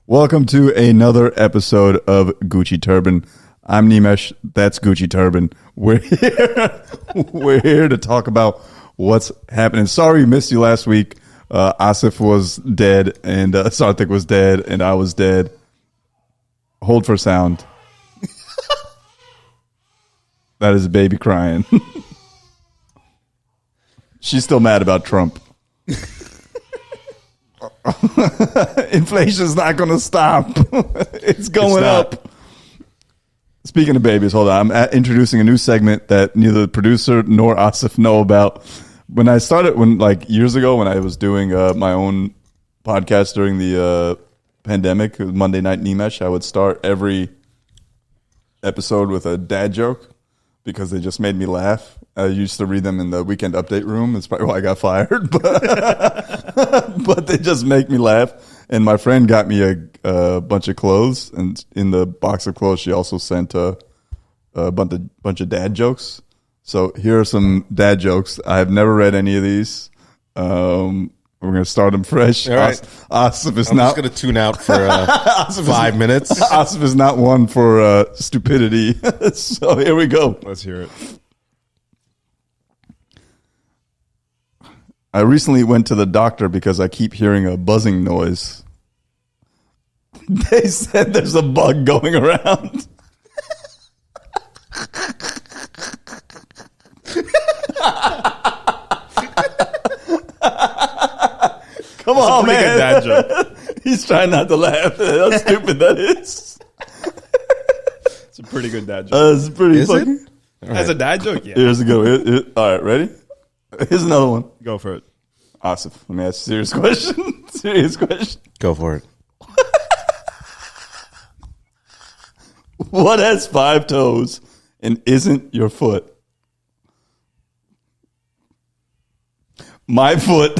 Welcome to another episode of Gucci Turban. I'm Nimesh. That's Gucci Turban. We're here to talk about what's happening. Sorry we missed you last week. Asif was dead, and Sarthik was dead, and I was dead. Hold for sound. That is a baby crying. She's still mad about Trump. Inflation's not going to stop. It's going up. Speaking of babies, hold on. I'm introducing a new segment that neither the producer nor Asif know about. When I started, years ago, when I was doing my own podcast during the pandemic, Monday Night Nimesh, I would start every episode with a dad joke because they just made me laugh. I used to read them in the weekend update room. That's probably why I got fired. But they just make me laugh. And my friend got me a bunch of clothes. And in the box of clothes, she also sent a bunch of dad jokes. So here are some dad jokes. I have never read any of these. We're going to start them fresh. All right. Asif is I'm not just going to tune out for 5 minutes. Asif is not one for stupidity. So here we go. Let's hear it. I recently went to the doctor because I keep hearing a buzzing noise. They said there's a bug going around. Come on, man. Good dad joke. He's trying not to laugh. How stupid that is. It's a pretty good dad joke. It's pretty Is fucking. it? As a dad joke, yeah. Here's a good one. All right, ready? Here's another one. Go for it. Asif, let me ask a serious question. Serious question. Go for it. What has 5 toes and isn't your foot? My foot.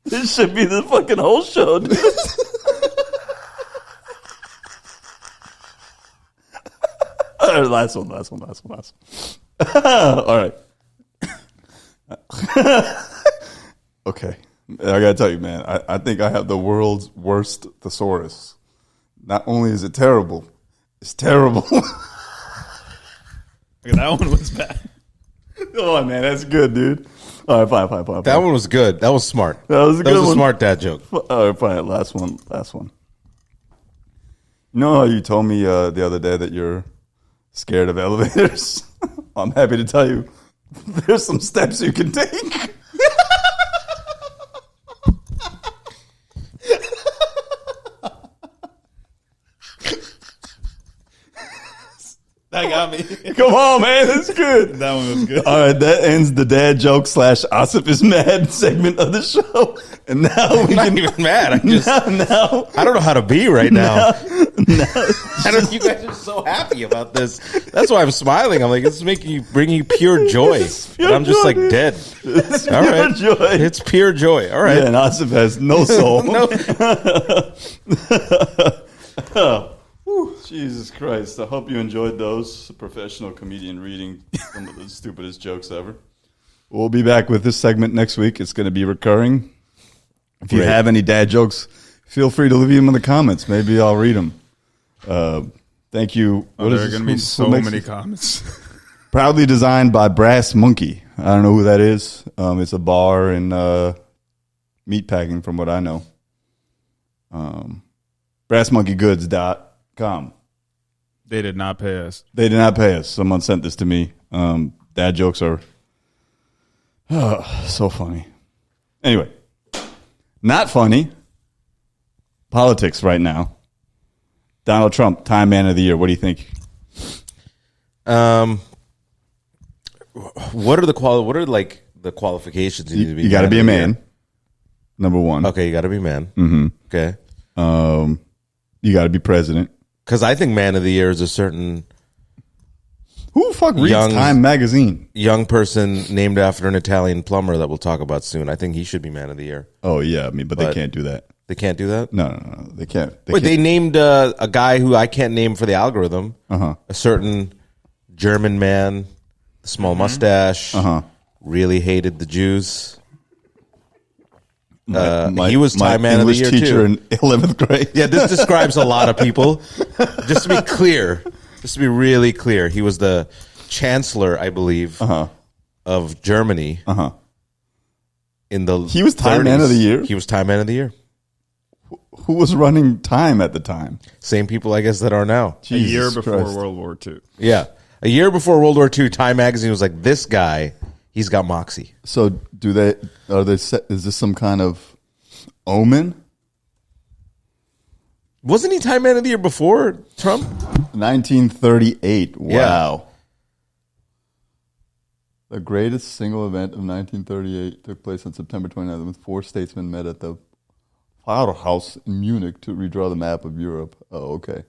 This should be the fucking whole show, dude. All right, last one. All right. Okay. I gotta tell you, man, I think I have the world's worst thesaurus. Not only is it terrible, it's terrible. Okay, that one was bad. Come on, man, that's good, dude. All right, fine. That one was good. That was smart. That was a good one. Smart dad joke. All right, fine. Last one. You know how you told me the other day that you're scared of elevators? I'm happy to tell you there's some steps you can take. That got me. Come on, man. That's good. That one was good. All right, that ends the dad joke / Asif is mad segment of the show. And now I'm not even mad. I don't know how to be right now. You guys are so happy about this. That's why I'm smiling. I'm like, it's bringing you pure joy. Pure but I'm just joy, like dead. It's All pure right, joy. it's pure joy. All right. Yeah, and Asif has no soul. No. Whew, Jesus Christ. I hope you enjoyed those. A professional comedian reading some of the stupidest jokes ever. We'll be back with this segment next week. It's going to be recurring. If you have any dad jokes, feel free to leave them in the comments. Maybe I'll read them. Thank you. There are going to be so many comments. Proudly designed by Brass Monkey. I don't know who that is. It's a bar in meatpacking from what I know. BrassMonkeyGoods.com. They did not pay us. They did not pay us. Someone sent this to me. Dad jokes are so funny. Anyway, not funny. Politics right now. Donald Trump, Time Man of the Year. What do you think? What are the qualifications you need to be? You got to be a man. Number one. Okay, you got to be a man. Mm-hmm. Okay. You got to be president. Because I think man of the year is a certain Who the fuck reads Time magazine? young person named after an Italian plumber that we'll talk about soon. I think he should be man of the year. Oh yeah, but they can't do that. They can't do that? No, they can't. They named a guy who I can't name for the algorithm. Uh-huh. A certain German man, small mustache, really hated the Jews. My He was Time Man of the English Year teacher too. in 11th grade. Yeah, this describes a lot of people. Just to be clear, just to be really clear, he was the chancellor, I believe, of Germany. In the He was Time 30s. Man of the Year? He was Time Man of the Year. Who was running Time at the time? Same people, I guess, that are now. A year Jesus before Christ. World War II. Yeah, a year before World War II, Time magazine was like, "This guy, he's got moxie." So is this some kind of omen? Wasn't he Time Man of the Year before Trump? 1938. Wow. Yeah. The greatest single event of 1938 took place on September 29th when 4 statesmen met at the Pfarrhaus in Munich to redraw the map of Europe. Oh, okay.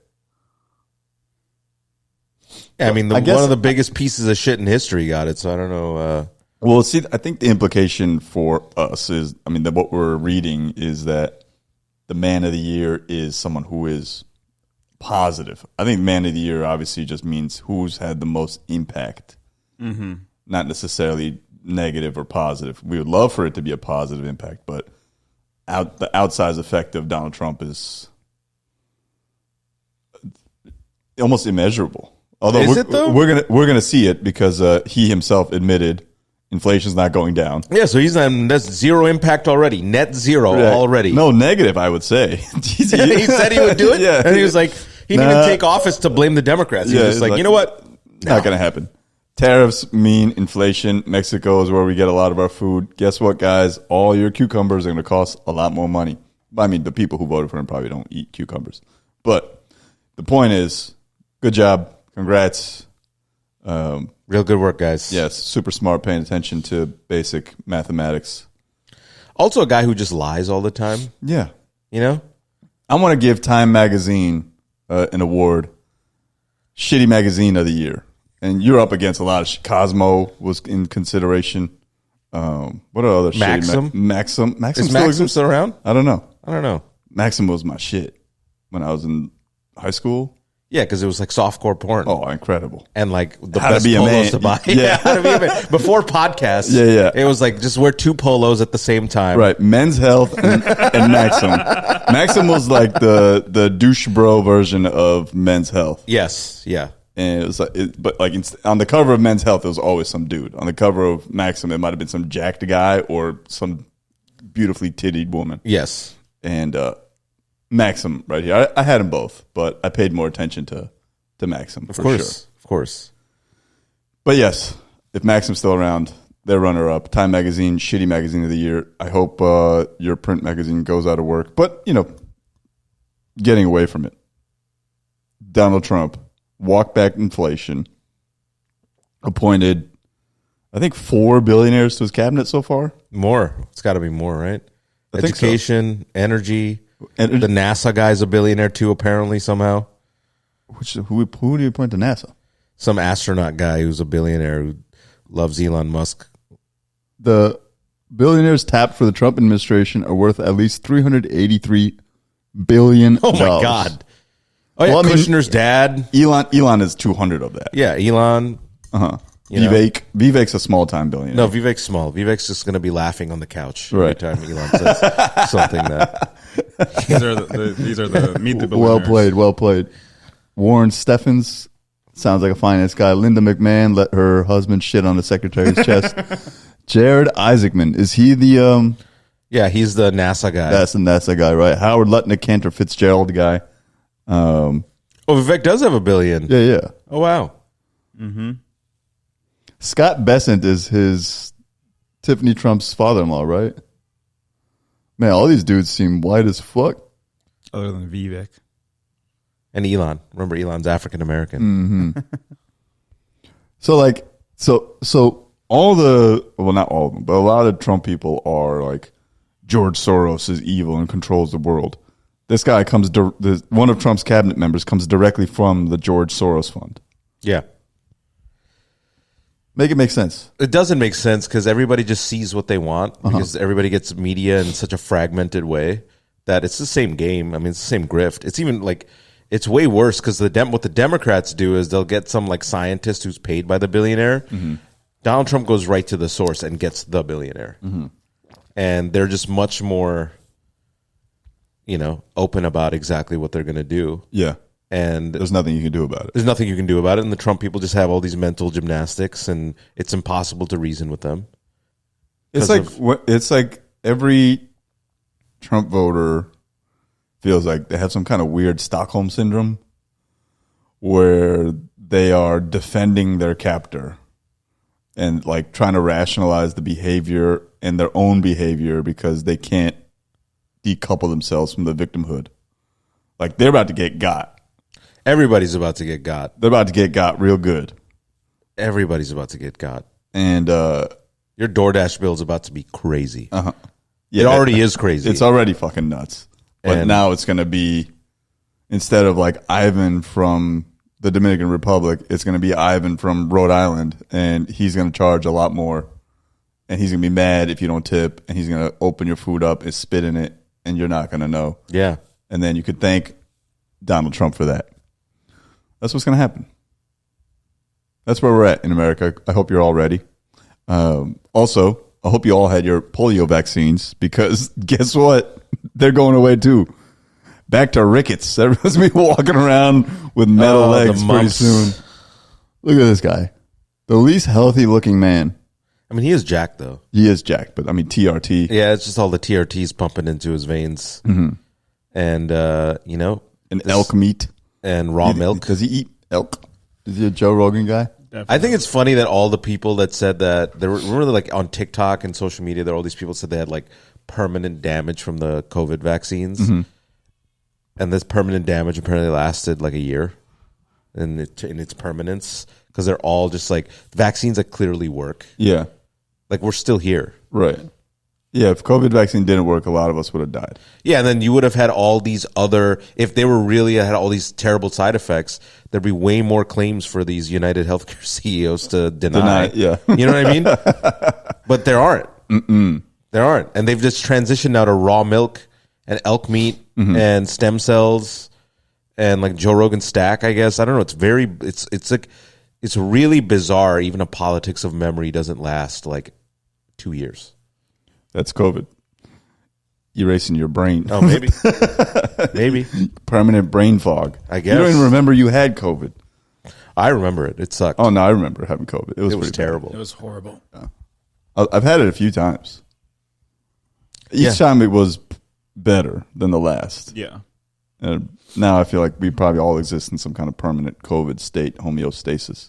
Yeah, I mean, I guess- one of the biggest pieces of shit in history got it. So I don't know. Well, see, I think the implication for us is, I mean, what we're reading is that the Man of the Year is someone who is positive. I think Man of the Year obviously just means who's had the most impact, not necessarily negative or positive. We would love for it to be a positive impact, but the outsized effect of Donald Trump is almost immeasurable. Although Is it, though? we're gonna see it because he himself admitted inflation's not going down. Yeah, so he's on that's zero impact already, net zero Yeah. already. No, negative, I would say. he said he would do it, Yeah. and he was like, he didn't even take office to blame the Democrats. He was just it's like, you know what? Not going to happen. Tariffs mean inflation. Mexico is where we get a lot of our food. Guess what, guys? All your cucumbers are going to cost a lot more money. I mean, the people who voted for him probably don't eat cucumbers. But the point is, good job. Congrats. Real good work, guys. Yes, super smart, paying attention to basic mathematics. Also, a guy who just lies all the time. Yeah. You know, I want to give Time Magazine an award, Shitty Magazine of the Year. And you're up against a lot of Cosmo was in consideration. What are other Maxim? shitty Maxim? Maxim is still Maxim exists? still around? I don't know. I don't know. Maxim was my shit when I was in high school. Yeah, because it was like softcore porn. Oh, incredible. And like the How to best be a polos man. to buy. Yeah. How to be a man. Before podcasts. Yeah. It was like just wear 2 polos at the same time. Right. Men's Health and Maxim. Maxim was like the douche bro version of Men's Health. Yes. Yeah. And it was on the cover of Men's Health, it was always some dude. On the cover of Maxim, it might have been some jacked guy or some beautifully tittied woman. Yes. And Maxim right here. I had them both, but I paid more attention to Maxim. Of course. Of course. But yes, if Maxim's still around, they're runner up. Time Magazine, Shitty Magazine of the Year. I hope your print magazine goes out of work. But, getting away from it. Donald Trump, walk back inflation, appointed, I think, 4 billionaires to his cabinet so far. More. It's got to be more, right? I think so. Education, energy. The NASA guy's a billionaire too, apparently, somehow. Who do you appoint to NASA? Some astronaut guy who's a billionaire who loves Elon Musk. The billionaires tapped for the Trump administration are worth at least $383 billion. Oh, my God. Oh, yeah, Well, I mean, Kushner's dad. Elon is 200 of that. Yeah, Elon. Uh-huh. You know? Vivek's a small-time billionaire. No, Vivek's small. Vivek's just going to be laughing on the couch every Right. time Elon says something that. These are the meet the Well billionaires. played. Warren Steffens sounds like a finance guy. Linda McMahon let her husband shit on the secretary's chest. Jared Isaacman, is he the Yeah, he's the NASA guy. that's the NASA guy, right? Howard Lutnick Cantor Fitzgerald guy. Oh, Vivek does have $1 billion. Yeah. Oh, wow. Scott Bessent is his Tiffany Trump's father-in-law, right? Man, all these dudes seem white as fuck. Other than Vivek. And Elon. Remember, Elon's African American. So all not all of them, but a lot of Trump people are like, George Soros is evil and controls the world. This guy one of Trump's cabinet members comes directly from the George Soros fund. Yeah. Make it make sense. It doesn't make sense because everybody just sees what they want because everybody gets media in such a fragmented way that it's the same game. I mean, it's the same grift. It's even like, it's way worse because what the Democrats do is they'll get some like scientist who's paid by the billionaire Donald Trump goes right to the source and gets the billionaire. Mm-hmm. And they're just much more, open about exactly what they're going to do. Yeah. And there's nothing you can do about it. There's nothing you can do about it. And the Trump people just have all these mental gymnastics, and it's impossible to reason with them. It's like every Trump voter feels like they have some kind of weird Stockholm syndrome where they are defending their captor and like trying to rationalize the behavior and their own behavior because they can't decouple themselves from the victimhood. Like they're about to get got. Everybody's about to get got. They're about to get got real good. Everybody's about to get got. And your DoorDash bill is about to be crazy. Yeah, it already is crazy. It's already fucking nuts. But now it's going to be, instead of like Ivan from the Dominican Republic, it's going to be Ivan from Rhode Island, and he's going to charge a lot more. And he's going to be mad if you don't tip, and he's going to open your food up and spit in it, and you're not going to know. Yeah. And then you could thank Donald Trump for that. That's what's going to happen. That's where we're at in America. I hope you're all ready. Also, I hope you all had your polio vaccines, because guess what? They're going away too. Back to rickets. Everyone's going to be walking around with metal legs pretty soon. Look at this guy. The least healthy looking man. I mean, he is jacked, though. He is jacked, but I mean, TRT. Yeah, it's just all the TRTs pumping into his veins. Mm-hmm. And, and elk meat. And raw milk. Does he eat elk? Is he a Joe Rogan guy? Definitely. I think it's funny that all the people that said that, remember like on TikTok and social media, there were all these people said they had like permanent damage from the COVID vaccines. Mm-hmm. And this permanent damage apparently lasted like a year in its permanence, because they're all just like vaccines that clearly work. Yeah. Like we're still here. Right. Yeah, if COVID vaccine didn't work, a lot of us would have died. Yeah, and then you would have had all these other, if they were really had all these terrible side effects, there'd be way more claims for these United Healthcare CEOs to deny. Yeah. You know what I mean? But there aren't. Mm-mm. There aren't. And they've just transitioned now to raw milk and elk meat and stem cells and like Joe Rogan stack, I guess. I don't know. It's really bizarre. Even a politics of memory doesn't last like 2 years. That's COVID. Erasing your brain. Oh, maybe. Maybe. Permanent brain fog. I guess. You don't even remember you had COVID. I remember it. It sucked. Oh, no, I remember having COVID. It was terrible. It was horrible. Yeah. I've had it a few times. Each time it was better than the last. Yeah. And now I feel like we probably all exist in some kind of permanent COVID state, homeostasis,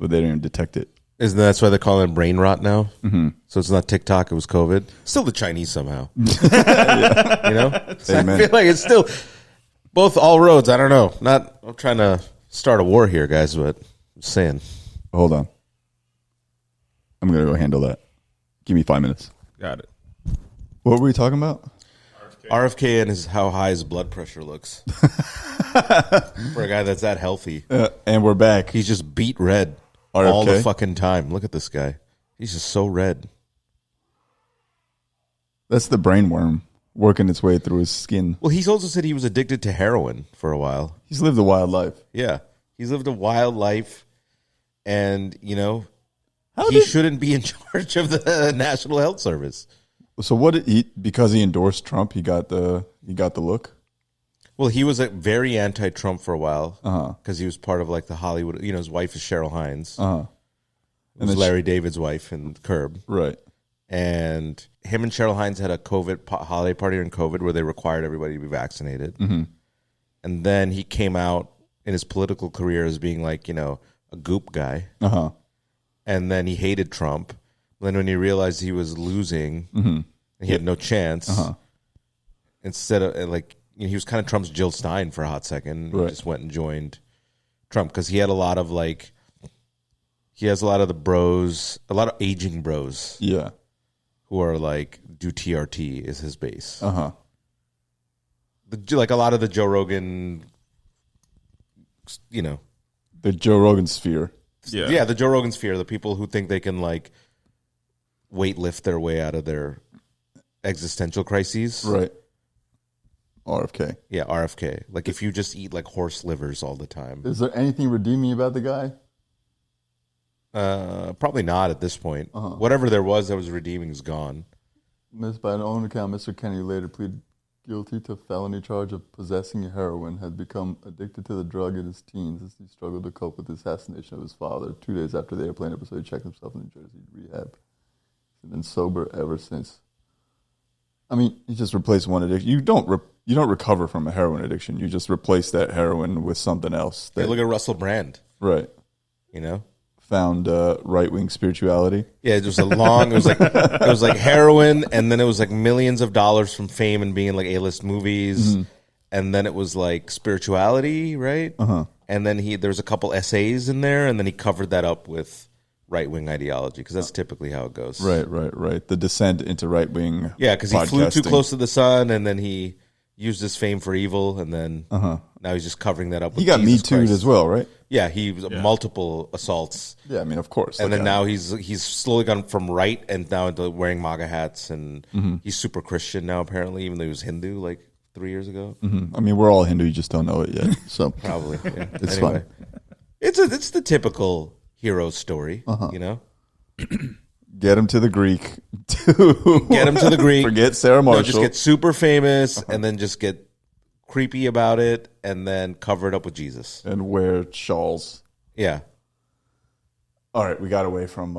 but they don't even detect it. Isn't that's why they're calling it brain rot now? Mm-hmm. So it's not TikTok, it was COVID. Still the Chinese somehow. Yeah. You know? Amen. I feel like it's still both all roads. I don't know. I'm trying to start a war here, guys, but I'm saying. Hold on. I'm going to go handle that. Give me 5 minutes. Got it. What were we talking about? RFK and how high his blood pressure looks. For a guy that's that healthy. And we're back. He's just beat red. RFK? All the fucking time. Look at this guy. He's just so red. That's the brain worm working its way through his skin. Well, he's also said he was addicted to heroin for a while. He's lived a wild life. Yeah. He's lived a wild life. And, he shouldn't be in charge of the National Health Service. So what did he, because he endorsed Trump, he got the look? Well, he was very anti-Trump for a while because he was part of like the Hollywood. His wife is Cheryl Hines. It was Larry David's wife in Curb. Right. And him and Cheryl Hines had a COVID holiday party during COVID where they required everybody to be vaccinated. Mm-hmm. And then he came out in his political career as being like, a goop guy. Uh-huh. And then he hated Trump. Then when he realized he was losing and he had no chance, instead of he was kind of Trump's Jill Stein for a hot second. Right. He just went and joined Trump because he had a lot of he has a lot of the bros, a lot of aging bros. Yeah. Who are do TRT is his base. Uh-huh. Like a lot of the Joe Rogan, The Joe Rogan sphere. Yeah. Yeah, the Joe Rogan sphere, the people who think they can weightlift their way out of their existential crises. Right. RFK. Yeah, RFK. If you just eat horse livers all the time. Is there anything redeeming about the guy? Probably not at this point. Whatever there was that was redeeming is gone. By an own account, Mr. Kennedy later pleaded guilty to felony charge of possessing heroin, had become addicted to the drug in his teens as he struggled to cope with the assassination of his father. 2 days after the airplane episode, he checked himself in New Jersey rehab. He's been sober ever since. I mean, you just replace one addiction. You don't recover from a heroin addiction. You just replace that heroin with something else. Hey, look at Russell Brand. Right. You know? Found right-wing spirituality. Yeah, it was it was like heroin, and then it was like millions of dollars from fame and being in like A-list movies, and then it was like spirituality, right? And then there was a couple essays in there, and then he covered that up with right-wing ideology, because that's typically how it goes. Right. The descent into right-wing. Yeah, because he flew too close to the sun, and then he used his fame for evil, and then now he's just covering that up with He got Jesus Me Too'd Christ. as well, right? Yeah, he was multiple assaults. Yeah, I mean, of course. And then now he's slowly gone from right and now into wearing MAGA hats, and he's super Christian now, apparently, even though he was Hindu like 3 years ago. I mean, we're all Hindu, you just don't know it yet. So Probably. Yeah. It's anyway, fine. It's the typical hero story, you know? Get him to the Greek. Get him to the Greek. Forget Sarah Marshall. Just get super famous and then just get creepy about it and then cover it up with Jesus. And wear shawls. Yeah. All right, we got away from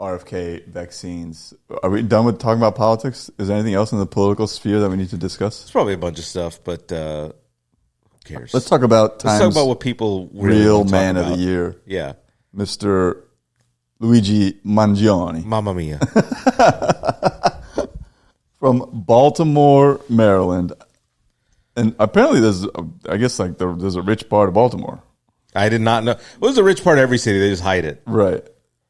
RFK vaccines. Are we done with talking about politics? Is there anything else in the political sphere that we need to discuss? It's probably a bunch of stuff, but who cares? Let's talk about Let's talk about what people really real want to talk man of about. the year. Yeah. Mr. Luigi Mangione. Mamma mia. From Baltimore, Maryland. And apparently there's a rich part of Baltimore. I did not know. What was the rich part of every city? They just hide it. Right.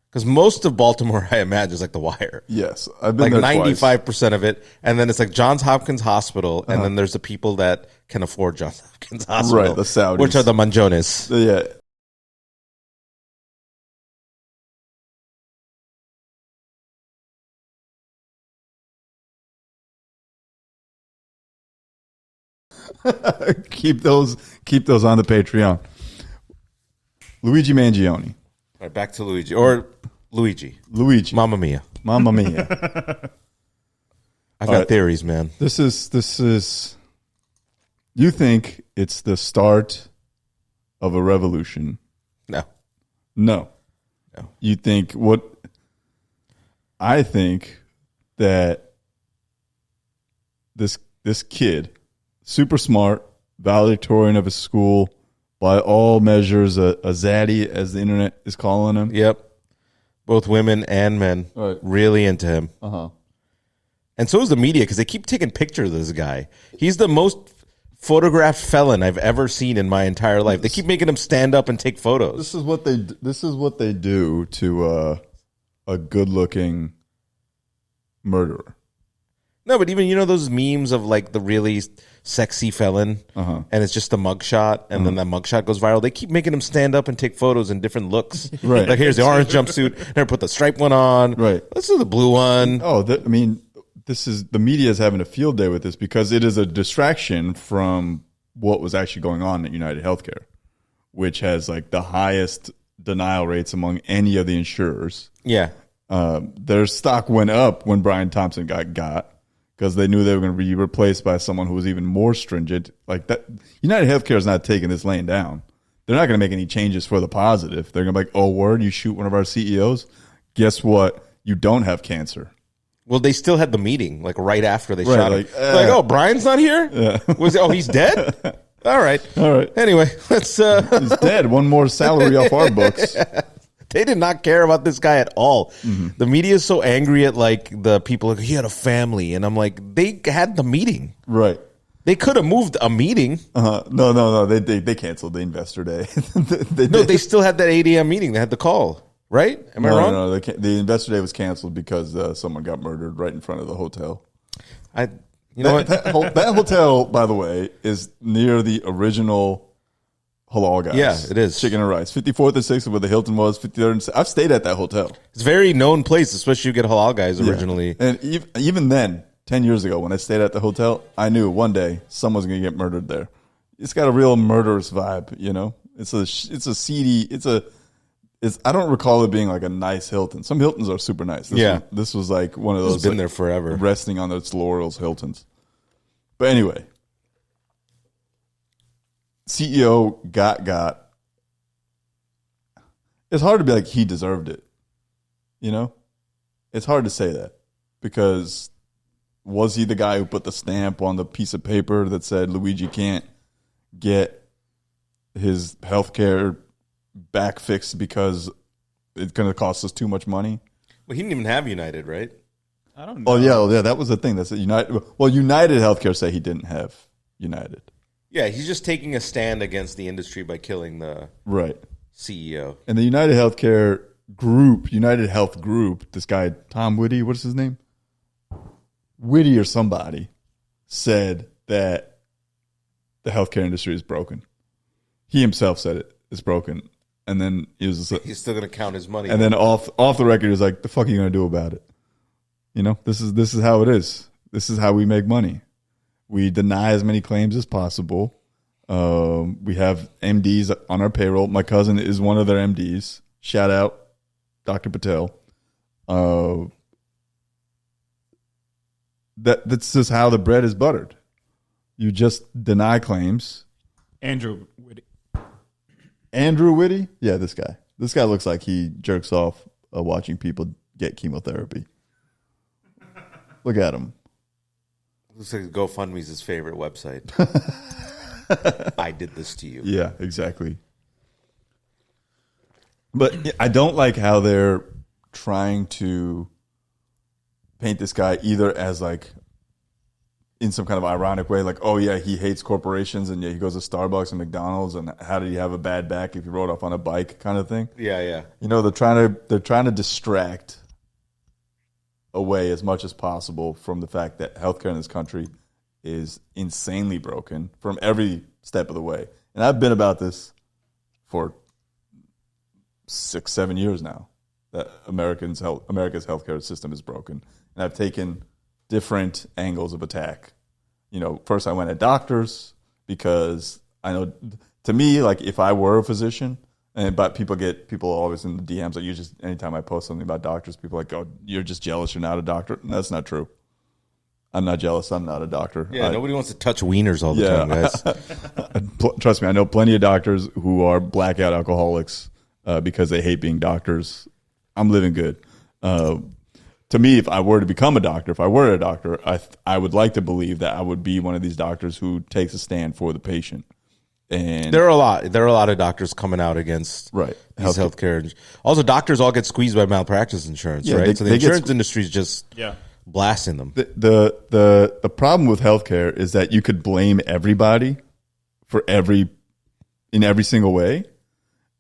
Because most of Baltimore, I imagine, is like The Wire. Yes. I've been Like there 95% of it. And then it's like Johns Hopkins Hospital. And then there's the people that can afford Johns Hopkins Hospital. Right, the Saudis. Which are the Mangiones. twice. Yeah. keep those on the Patreon. Luigi Mangione. All right, back to Luigi. Or Luigi. Mamma mia. Mamma mia. I've got theories, man. This is you think it's the start of a revolution. No. No. You think I think that this kid, super smart, valedictorian of his school, by all measures a zaddy, as the internet is calling him. Yep. Both women and men really into him. And so is the media, because they keep taking pictures of this guy. He's the most photographed felon I've ever seen in my entire life. They keep making him stand up and take photos. This is what they do to a good-looking murderer. No, but even, those memes of like the really sexy felon, and it's just a mugshot, and then that mugshot goes viral. They keep making him stand up and take photos in different looks. Right. Like, here's the orange jumpsuit, never put the striped one on. Right. Let's do the blue one. Oh, the media is having a field day with this because it is a distraction from what was actually going on at United Healthcare, which has like the highest denial rates among any of the insurers. Yeah. Their stock went up when Brian Thompson got because they knew they were going to be replaced by someone who was even more stringent. Like that, United Healthcare is not taking this laying down. They're not going to make any changes for the positive. They're going to be like, oh, word, you shoot one of our CEOs. Guess what? You don't have cancer. Well, they still had the meeting like right after they Right, shot him. Oh, Brian's not here? Yeah. He's dead? All right. Anyway, let's he's dead. One more salary off our books. They did not care about this guy at all. The media is so angry at like the people. Like, he had a family, and I'm like, they had the meeting. Right. They could have moved a meeting. No. They canceled the investor day. They still had that 8 a.m. meeting. They had the call. Right? Am I wrong? No. The investor day was canceled because someone got murdered right in front of the hotel. You know what? That hotel, by the way, is near the original halal guys. Yeah, it is. Chicken and rice. 54th and 6th, where the Hilton was. 53rd and 6th. I've stayed at that hotel. It's a very known place, especially you get halal guys originally. Yeah. And even then, 10 years ago, when I stayed at the hotel, I knew one day someone's going to get murdered there. It's got a real murderous vibe, It's a seedy, I don't recall it being like a nice Hilton. Some Hiltons are super nice. This was like one of those. It's been there forever, resting on its laurels Hiltons. But anyway, CEO got. It's hard to be like he deserved it. You know, it's hard to say that because was he the guy who put the stamp on the piece of paper that said Luigi can't get his healthcare back fixed because it's going to cost us too much money? Well, he didn't even have United, right? I don't know. Oh yeah, that was the thing. That's United. Well, United Healthcare say he didn't have United. Yeah, he's just taking a stand against the industry by killing the CEO. And the United Healthcare Group, United Health Group, this guy Tom Whitty, what's his name? Whitty or somebody said that the healthcare industry is broken. He himself said it's broken. And then he's still going to count his money. And then off the record, he was like, "The fuck are you going to do about it?" You know, this is how it is. This is how we make money. We deny as many claims as possible. We have MDs on our payroll. My cousin is one of their MDs. Shout out, Dr. Patel. That's just how the bread is buttered. You just deny claims. Andrew Whitty. Andrew Whitty? Yeah, this guy. This guy looks like he jerks off watching people get chemotherapy. Look at him. Looks like GoFundMe's his favorite website. I did this to you. Yeah, exactly. But I don't like how they're trying to paint this guy either as like in some kind of ironic way, like, oh yeah, he hates corporations and yeah, he goes to Starbucks and McDonald's and how did he have a bad back if he rode off on a bike kind of thing. Yeah. You know, they're trying to distract away as much as possible from the fact that healthcare in this country is insanely broken from every step of the way. And I've been about this for 6-7 years now, that America's healthcare system is broken. And I've taken different angles of attack. You know, first I went at doctors because I know, to me, like if I were a physician, but people always in the DMs, like anytime I post something about doctors, people are like, oh, you're just jealous you're not a doctor. And that's not true. I'm not jealous. I'm not a doctor. Yeah, nobody wants to touch wieners all the time, guys. Trust me, I know plenty of doctors who are blackout alcoholics because they hate being doctors. I'm living good. To me, if I were to become a doctor, I would like to believe that I would be one of these doctors who takes a stand for the patient. And there are a lot of doctors coming out against these healthcare. Also, doctors all get squeezed by malpractice insurance, right? So the insurance industry is just blasting them. The problem with healthcare is that you could blame everybody in every single way.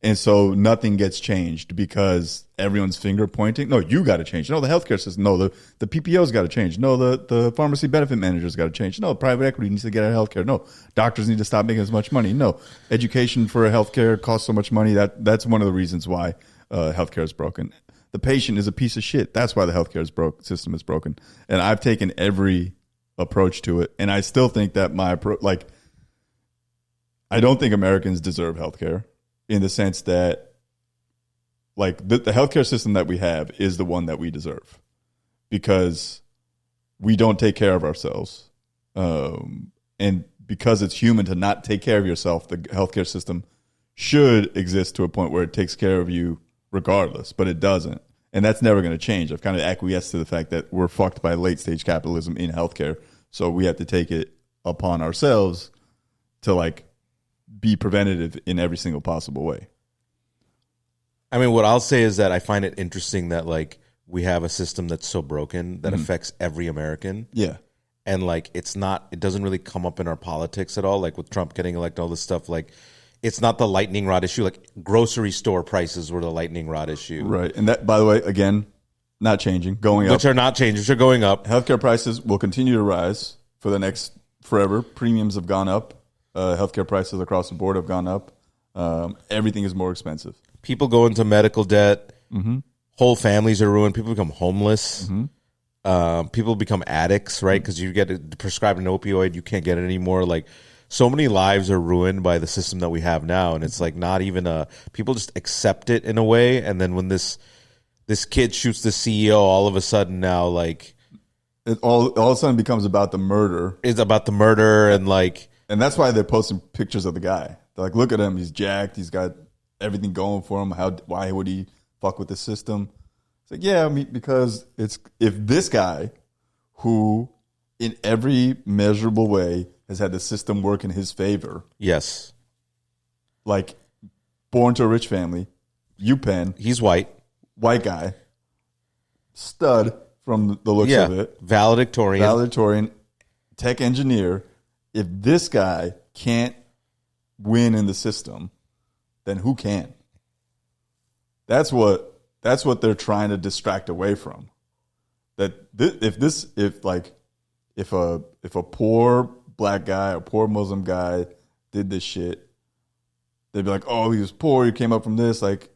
And so nothing gets changed because everyone's finger pointing. No, you got to change. No, the healthcare system. No, the PPO's got to change. No, the pharmacy benefit managers got to change. No, private equity needs to get out of healthcare. No, doctors need to stop making as much money. No, education for healthcare costs so much money. That's one of the reasons why healthcare is broken. The patient is a piece of shit. That's why the healthcare system is broken. And I've taken every approach to it, and I still think that my approach, like, I don't think Americans deserve healthcare. In the sense that, like, the healthcare system that we have is the one that we deserve because we don't take care of ourselves. And because it's human to not take care of yourself, the healthcare system should exist to a point where it takes care of you regardless, but it doesn't. And that's never going to change. I've kind of acquiesced to the fact that we're fucked by late stage capitalism in healthcare. So we have to take it upon ourselves to, like, be preventative in every single possible way. I mean, what I'll say is that I find it interesting that, like, we have a system that's so broken that affects every American. Yeah. And, like, it doesn't really come up in our politics at all. Like, with Trump getting elected, all this stuff, like, it's not the lightning rod issue. Like, grocery store prices were the lightning rod issue. Right. And that, by the way, again, not changing, going up. Which are not changing, which are going up. Healthcare prices will continue to rise for the next forever. Premiums have gone up. Healthcare prices across the board have gone up. Everything is more expensive. People go into medical debt. Mm-hmm. Whole families are ruined. People become homeless. Mm-hmm. People become addicts, right? Because you get prescribed an opioid, you can't get it anymore. Like, so many lives are ruined by the system that we have now, and it's like not even people just accept it in a way, and then when this kid shoots the CEO, all of a sudden now like it all of a sudden becomes about the murder. It's about the murder and that's why they're posting pictures of the guy. They're like, look at him, he's jacked, he's got everything going for him. Why would he fuck with the system? It's like, yeah, I mean, because if this guy who in every measurable way has had the system work in his favor. Yes. Like born to a rich family, UPenn. He's white guy, stud from the looks of it. Valedictorian, tech engineer. If this guy can't win in the system, then who can? That's what they're trying to distract away from. That if a poor black guy or poor Muslim guy did this shit, they'd be like, oh, he was poor, he came up from this, like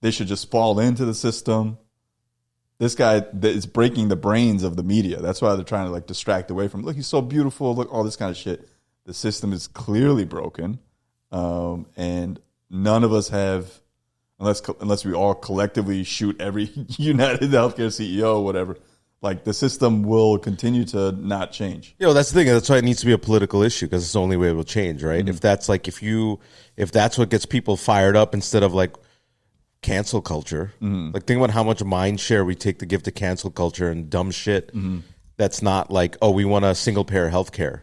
they should just fall into the system. This guy is breaking the brains of the media. That's why they're trying to like distract away from, look, he's so beautiful, look, all this kind of shit. The system is clearly broken, and none of us have, unless we all collectively shoot every United Healthcare CEO or whatever, like the system will continue to not change. That's the thing. That's why it needs to be a political issue, because it's the only way it will change, right? Mm-hmm. If that's like if that's what gets people fired up instead of like cancel culture, like think about how much mind share we take to give to cancel culture and dumb shit. That's not like, oh, we want a single payer healthcare.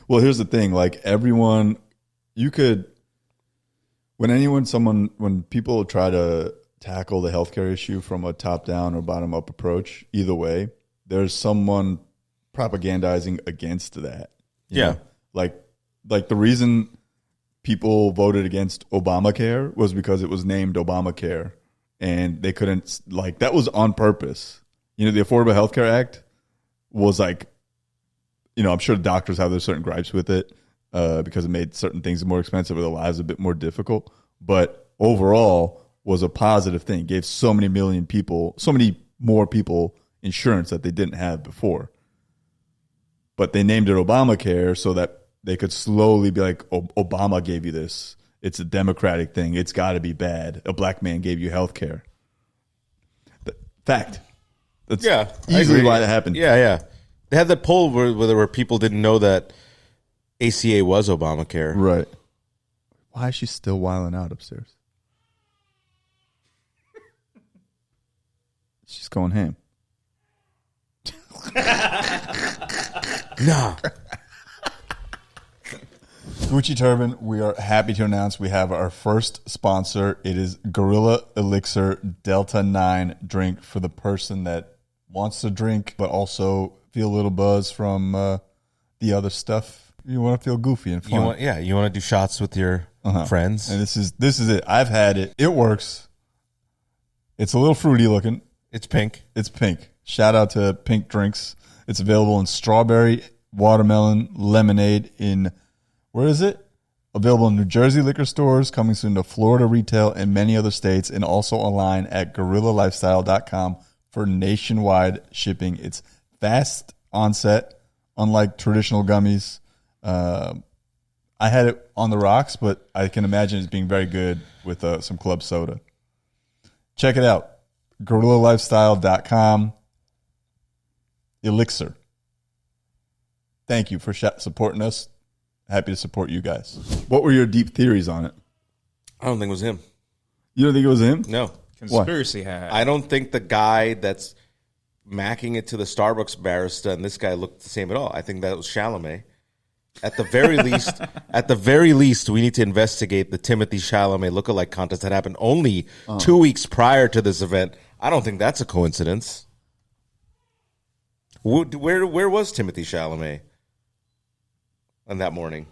Well, here's the thing: like everyone, when people try to tackle the healthcare issue from a top-down or bottom-up approach, either way, there's someone propagandizing against that. You know? Like the reason people voted against Obamacare was because it was named Obamacare, and they couldn't, like, that was on purpose. The Affordable Health Care Act was like, I'm sure doctors have their certain gripes with it because it made certain things more expensive or their lives a bit more difficult, but overall was a positive thing. It gave so many more people insurance that they didn't have before. But they named it Obamacare so that they could slowly be like, Obama gave you this. It's a Democratic thing. It's got to be bad. A black man gave you health care. Fact. That's easily why that happened. Yeah. They had that poll where people didn't know that ACA was Obamacare. Right. Why is she still wilding out upstairs? She's going ham. Nah. Gucci Turban, we are happy to announce we have our first sponsor. It is Gorilla Elixir Delta 9 drink for the person that wants to drink but also feel a little buzz from the other stuff. You want to feel goofy and fun. You want to do shots with your friends. And this is it. I've had it. It works. It's a little fruity looking. It's pink. It's pink. Shout out to Pink Drinks. It's available in strawberry, watermelon, lemonade in, where is it? Available in New Jersey liquor stores, coming soon to Florida retail and many other states, and also online at GorillaLifestyle.com for nationwide shipping. It's fast onset, unlike traditional gummies. I had it on the rocks, but I can imagine it's being very good with some club soda. Check it out. GorillaLifestyle.com. Elixir. Thank you for supporting us. Happy to support you guys. What were your deep theories on it? I don't think it was him. You don't think it was him? No. Conspiracy hat. I don't think the guy that's macking it to the Starbucks barista and this guy looked the same at all. I think that was Chalamet. At the very least, we need to investigate the Timothy Chalamet lookalike contest that happened only 2 weeks prior to this event. I don't think that's a coincidence. Where was Timothy Chalamet on that morning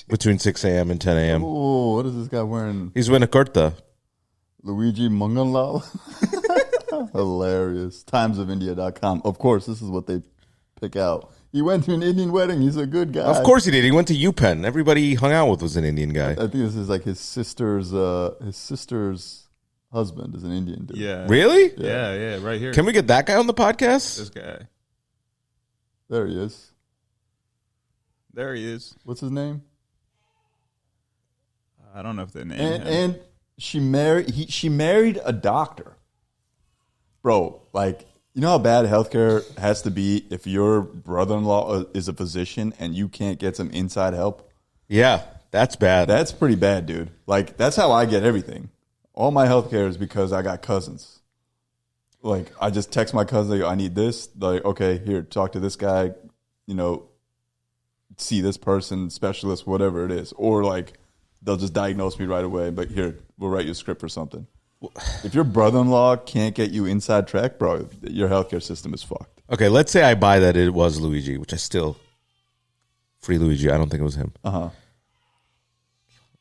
between 6 a.m. and 10 a.m.? Oh, what is this guy wearing? He's wearing a kurta. Luigi Mangione. Hilarious. Timesofindia.com. Of course, this is what they pick out. He went to an Indian wedding. He's a good guy. Of course he did. He went to UPenn. Everybody he hung out with was an Indian guy. I think this is like his sister's husband is an Indian dude. Yeah. Really? Yeah, right here. Can we get that guy on the podcast? This guy. There he is. There he is. What's his name? I don't know if the name. And she married a doctor. Bro, like, you know how bad healthcare has to be if your brother-in-law is a physician and you can't get some inside help? Yeah, that's bad. That's pretty bad, dude. Like, that's how I get everything. All my healthcare is because I got cousins. Like, I just text my cousin, like, I need this. Like, okay, here, talk to this guy, you know, see this person, specialist, whatever it is. Or, like, they'll just diagnose me right away. But here, we'll write you a script for something. If your brother-in-law can't get you inside track, bro, your healthcare system is fucked. Okay, let's say I buy that it was Luigi, which I still... Free Luigi, I don't think it was him. Uh-huh.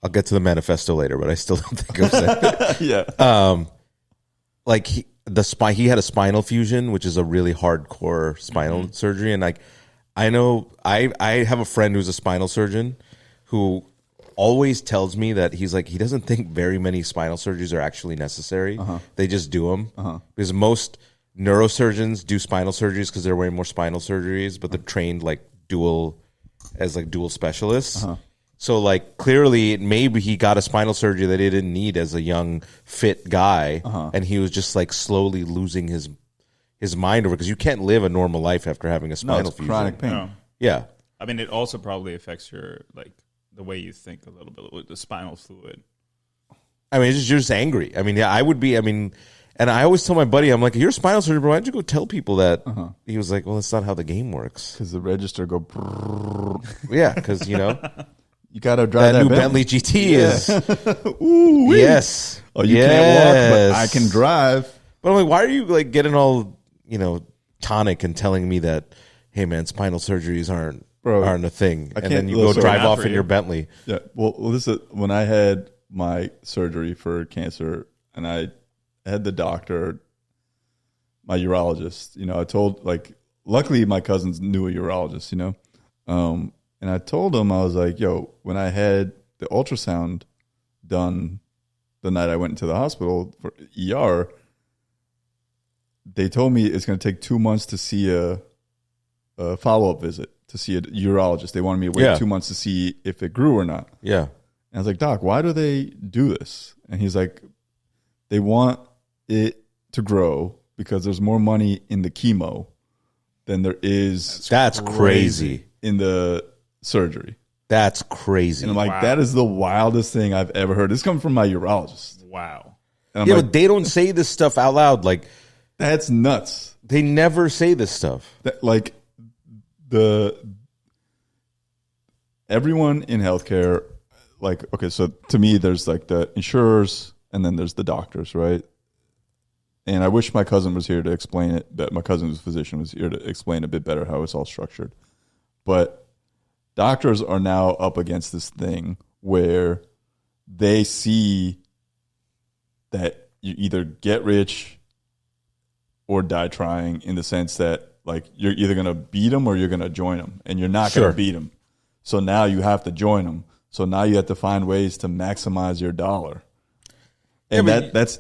I'll get to the manifesto later, but I still don't think it was him. Yeah. Like, he had a spinal fusion, which is a really hardcore spinal surgery. And, like, I know... I have a friend who's a spinal surgeon who... always tells me that he's like, he doesn't think very many spinal surgeries are actually necessary. They just do them because most neurosurgeons do spinal surgeries because there are way more spinal surgeries, but they're trained like dual specialists. So like clearly maybe he got a spinal surgery that he didn't need as a young fit guy, and he was just like slowly losing his mind over because you can't live a normal life after having a spinal fusion. Chronic pain. No. Yeah. I mean, it also probably affects your like the way you think a little bit with the spinal fluid. I mean, you're just angry. I mean, yeah, I would be. I mean, and I always tell my buddy, I'm like, you're a spinal surgeon, bro. Why don't you go tell people that? He was like, well, that's not how the game works. Because the register go... Yeah, because, you know... You got to drive that new Bentley GT is... Ooh, yes. Oh, you can't walk, but I can drive. But I'm like, why are you like getting all, you know, tonic and telling me that, hey, man, spinal surgeries aren't a thing. And then you go drive off in your Bentley. Yeah. Well, this is when I had my surgery for cancer and I had the doctor, my urologist, you know, I told like, luckily my cousins knew a urologist, you know? And I told him, I was like, yo, when I had the ultrasound done the night I went into the hospital for ER, they told me it's going to take 2 months to see a follow-up visit. To see a urologist. They wanted me to wait 2 months to see if it grew or not. Yeah. And I was like, Doc, why do they do this? And he's like, they want it to grow because there's more money in the chemo than there is That's crazy. In the surgery. That's crazy. And I'm like, that is the wildest thing I've ever heard. This comes from my urologist. Wow. And I'm yeah, like, but they don't say this stuff out loud. Like, that's nuts. They never say this stuff. Like, everyone in healthcare, like, okay, so to me, there's like the insurers and then there's the doctors, right? And I wish my cousin was here to explain it, that my cousin's physician was here to explain a bit better how it's all structured. But doctors are now up against this thing where they see that you either get rich or die trying, in the sense that like you're either going to beat them or you're going to join them, and you're not going to beat them. So now you have to join them. So now you have to find ways to maximize your dollar. And that's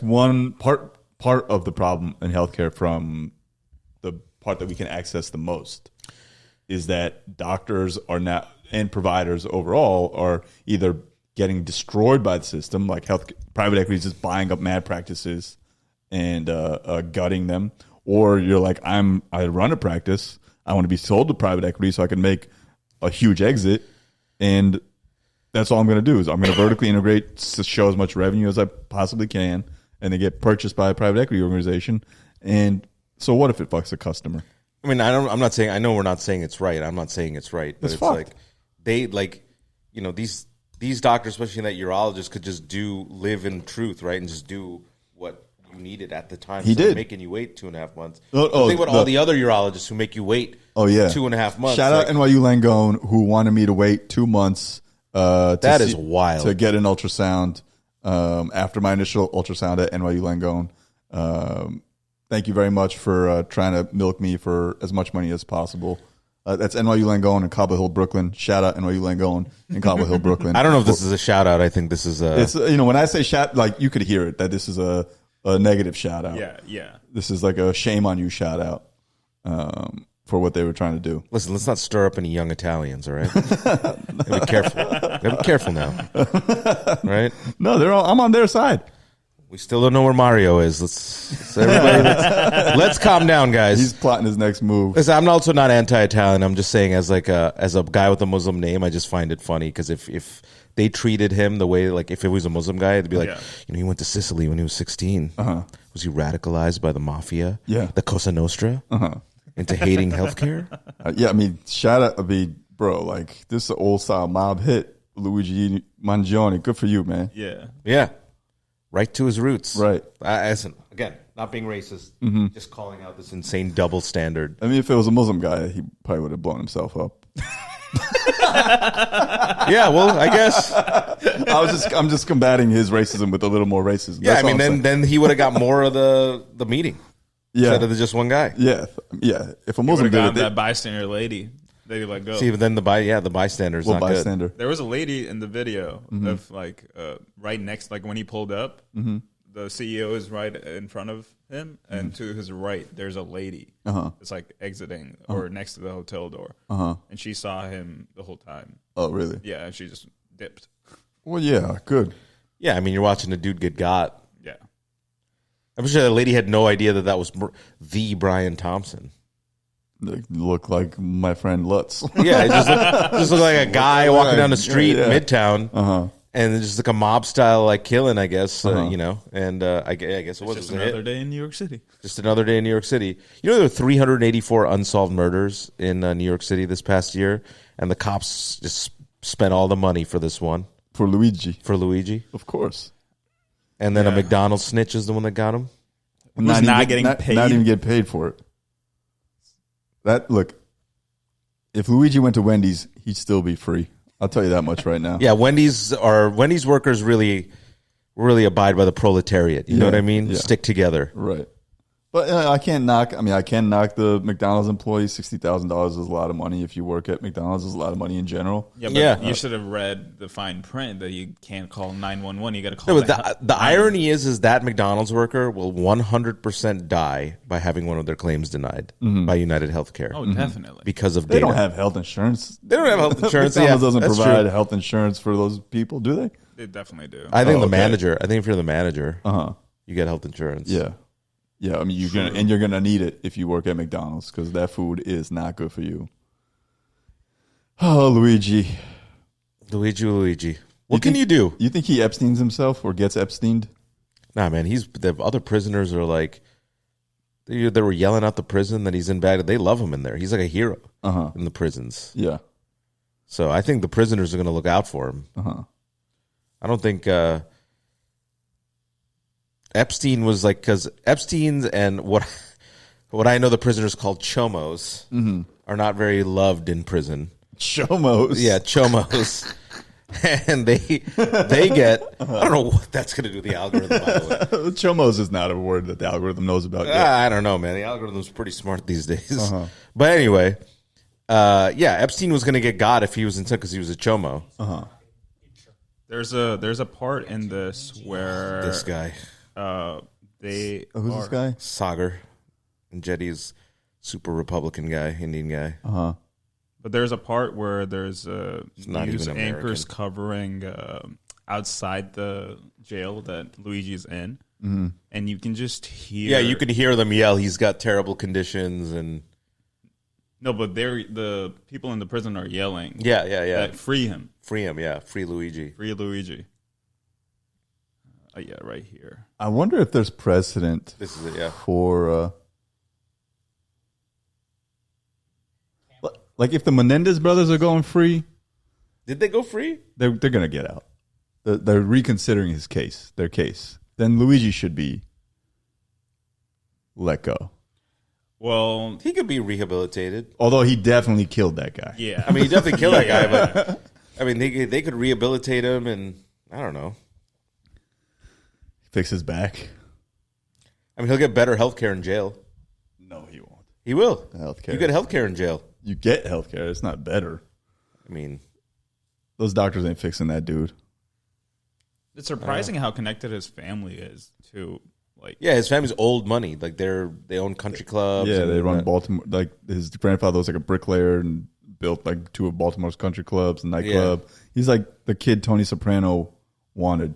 one part of the problem in healthcare, from the part that we can access the most, is that doctors are now, and providers overall, are either getting destroyed by the system, like private equity is just buying up mad practices and gutting them. Or you're like, I run a practice. I want to be sold to private equity so I can make a huge exit. And that's all I'm going to do is I'm going to vertically integrate to show as much revenue as I possibly can, and they get purchased by a private equity organization. And so what if it fucks a customer? I mean, I'm not saying, I know we're not saying it's right. I'm not saying it's right. But it's like, they like, you know, these doctors, especially that urologist, could just live in truth, right? And just do what you needed at the time. He did. Making you wait 2.5 months. Think about all the other urologists who make you wait 2.5 months. Shout out NYU Langone, who wanted me to wait 2 months that is wild. To get an ultrasound after my initial ultrasound at NYU Langone. Thank you very much for trying to milk me for as much money as possible. That's NYU Langone in Cobble Hill, Brooklyn. Shout out NYU Langone in Cobble Hill, Brooklyn. I don't know if this is a shout out. I think this is a... It's, you know, when I say shout, like, you could hear it, that this is a negative shout out. Yeah. This is like a shame on you shout out for what they were trying to do. Listen, let's not stir up any young Italians, all right? Gotta be careful. Gotta be careful now. Right? No, I'm on their side. We still don't know where Mario is. Let's calm down, guys. He's plotting his next move. Listen, I'm also not anti-Italian. I'm just saying, as a guy with a Muslim name, I just find it funny because if they treated him the way, like if it was a Muslim guy, it'd be like, he went to Sicily when he was 16. Was he radicalized by the mafia? Yeah, the Cosa Nostra into hating healthcare. Yeah, I mean, shout out, bro, like this is an old style mob hit. Luigi Mangione, good for you, man. Yeah. Right to his roots. Right. Listen, again, not being racist, just calling out this insane double standard. I mean, if it was a Muslim guy, he probably would have blown himself up. Yeah, well, I guess. I'm just combating his racism with a little more racism. Yeah, I mean, then he would have got more of the meeting. Yeah. Instead of just one guy. Yeah. If a Muslim did it, that bystander lady, they let go. See, but then the bystander's not bystander? good. There was a lady in the video of like right next, like when he pulled up, the CEO is right in front of him, and to his right, there's a lady. It's like exiting or next to the hotel door, and she saw him the whole time. Oh, really? Yeah, and she just dipped. Well, yeah, good. Yeah, I mean, you're watching a dude get got. Yeah, I'm sure the lady had no idea that was the Brian Thompson. They look like my friend Lutz. Yeah, it just looked like a guy walking down the street in Midtown, and just like a mob style like killing, I guess, And I guess it was just another day in New York City. Just another day in New York City. You know, there were 384 unsolved murders in New York City this past year, and the cops just spent all the money for this one. For Luigi. Of course. And then a McDonald's snitch is the one that got him. Not getting paid. Not even get paid for it. Look, if Luigi went to Wendy's, he'd still be free. I'll tell you that much right now. Yeah, Wendy's workers really abide by the proletariat. You know what I mean? Yeah. Stick together. Right. But I can knock the McDonald's employees. $60,000 is a lot of money. If you work at McDonald's, is a lot of money in general. Yeah, but you should have read the fine print that you can't call 911. You got to call. No, but the irony is that McDonald's worker will 100% die by having one of their claims denied by United Healthcare. Oh, definitely. Because of They data. don't have health insurance. They don't have health insurance. McDonald's doesn't that's provide true. health insurance for those people, do they? They definitely do. I think okay. manager. I think if you're the manager, you get health insurance. Yeah. Yeah, I mean, you're gonna need it if you work at McDonald's because that food is not good for you. Oh, Luigi. What can you do? You think he Epsteins himself or gets Epsteined? Nah, man. The other prisoners are like, they were yelling out the prison that he's in bad. They love him in there. He's like a hero in the prisons. Yeah. So I think the prisoners are going to look out for him. I don't think Epstein was like, because Epstein's and what I know the prisoners called chomos are not very loved in prison. Chomos? Yeah, chomos. And they get, I don't know what that's going to do to the algorithm, by the way. Chomos is not a word that the algorithm knows about yet. I don't know, man. The algorithm's pretty smart these days. But anyway, Epstein was going to get got if he was in because he was a chomo. There's a part in this where This guy. They Who's this guy? Sagar. And Jetty's super Republican guy, Indian guy. But there's a part where there's not news even anchors American. covering outside the jail that Luigi's in, and you can just hear. Yeah, you can hear them yell. He's got terrible conditions, and no, but the people in the prison are yelling. yeah. That free him, Free him, yeah. Free Luigi. free Luigi. Yeah, right here. I wonder if there's precedent This is it, yeah. for like if the Menendez brothers are going free, Did they go free? they're gonna get out. They're reconsidering their case. Then Luigi should be let go. Well, He could be rehabilitated. Although he definitely killed that guy. yeah. I mean, he definitely killed that guy, but I mean, they could rehabilitate him, and I don't know. Fix his back. I mean, he'll get better health care in jail. No, he won't. He will. Healthcare. You get health care in jail. You get healthcare. It's not better. I mean, Those doctors ain't fixing that dude. It's surprising how connected his family is to Like, yeah, his family's old money. Like they own country clubs. Yeah, and they run Baltimore. Like his grandfather was like a bricklayer and built like 2 of Baltimore's country clubs and nightclub. Yeah. He's like the kid Tony Soprano wanted.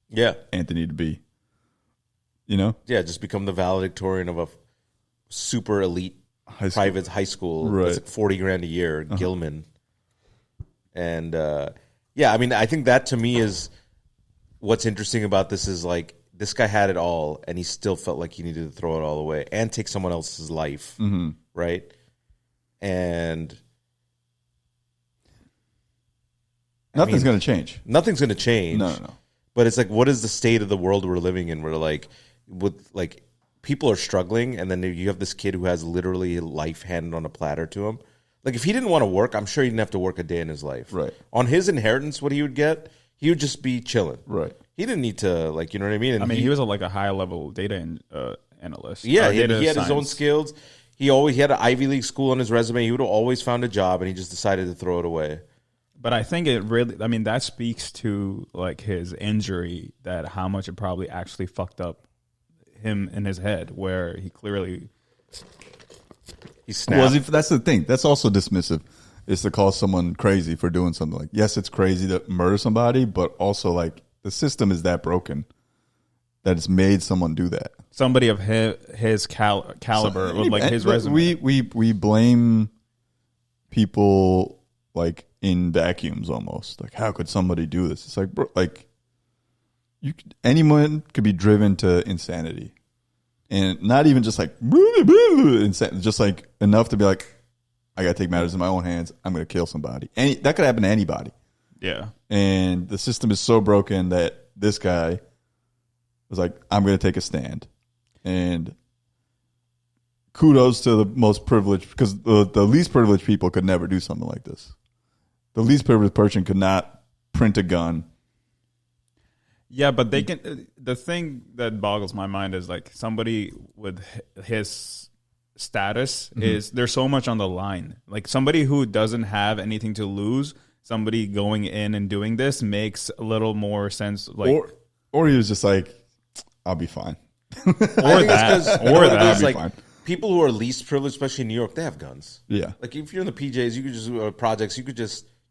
Yeah, Anthony to be. You know. Yeah, just become the valedictorian of a super elite private high school. Right. It's like $40,000 a year, Gilman. And yeah, I mean, I think that to me is what's interesting about this is like this guy had it all, and he still felt like he needed to throw it all away and take someone else's life, right? And nothing's going to change. Nothing's going to change. No. But it's like, what is the state of the world we're living in? Where like, with like people are struggling, and then you have this kid who has literally life handed on a platter to him. Like, if he didn't want to work, I'm sure he didn't have to work a day in his life. Right. On his inheritance, what he would get, he would just be chilling. Right. He didn't need to, like, you know what I mean? And he was like a high level data analyst. Yeah, he had his own skills. He had an Ivy League school on his resume. He would have always found a job, and he just decided to throw it away. But I think it really, I mean, that speaks to like his injury, that how much it probably actually fucked up him in his head, where he clearly he snapped. Well, that's the thing. That's also dismissive, is to call someone crazy for doing something. Like, yes, it's crazy to murder somebody, but also like the system is that broken that it's made someone do that. Somebody of his caliber, with like his resume. We blame people like in vacuums almost. Like, how could somebody do this? It's like, bro, like anyone could be driven to insanity, and not even just like insane, just like enough to be like, I got to take matters in my own hands. I'm going to kill somebody. That could happen to anybody. Yeah. And the system is so broken that this guy was like, I'm going to take a stand. And kudos to the most privileged, because the least privileged people could never do something like this. The least privileged person could not print a gun. Yeah, but they can. The thing that boggles my mind is like somebody with his status is there's so much on the line. Like somebody who doesn't have anything to lose, somebody going in and doing this makes a little more sense. Like, or he was just like, I'll be fine. Or that. Like, fine. people who are least privileged, especially in New York, they have guns. Yeah. Like if you're in the PJs, you could just projects. You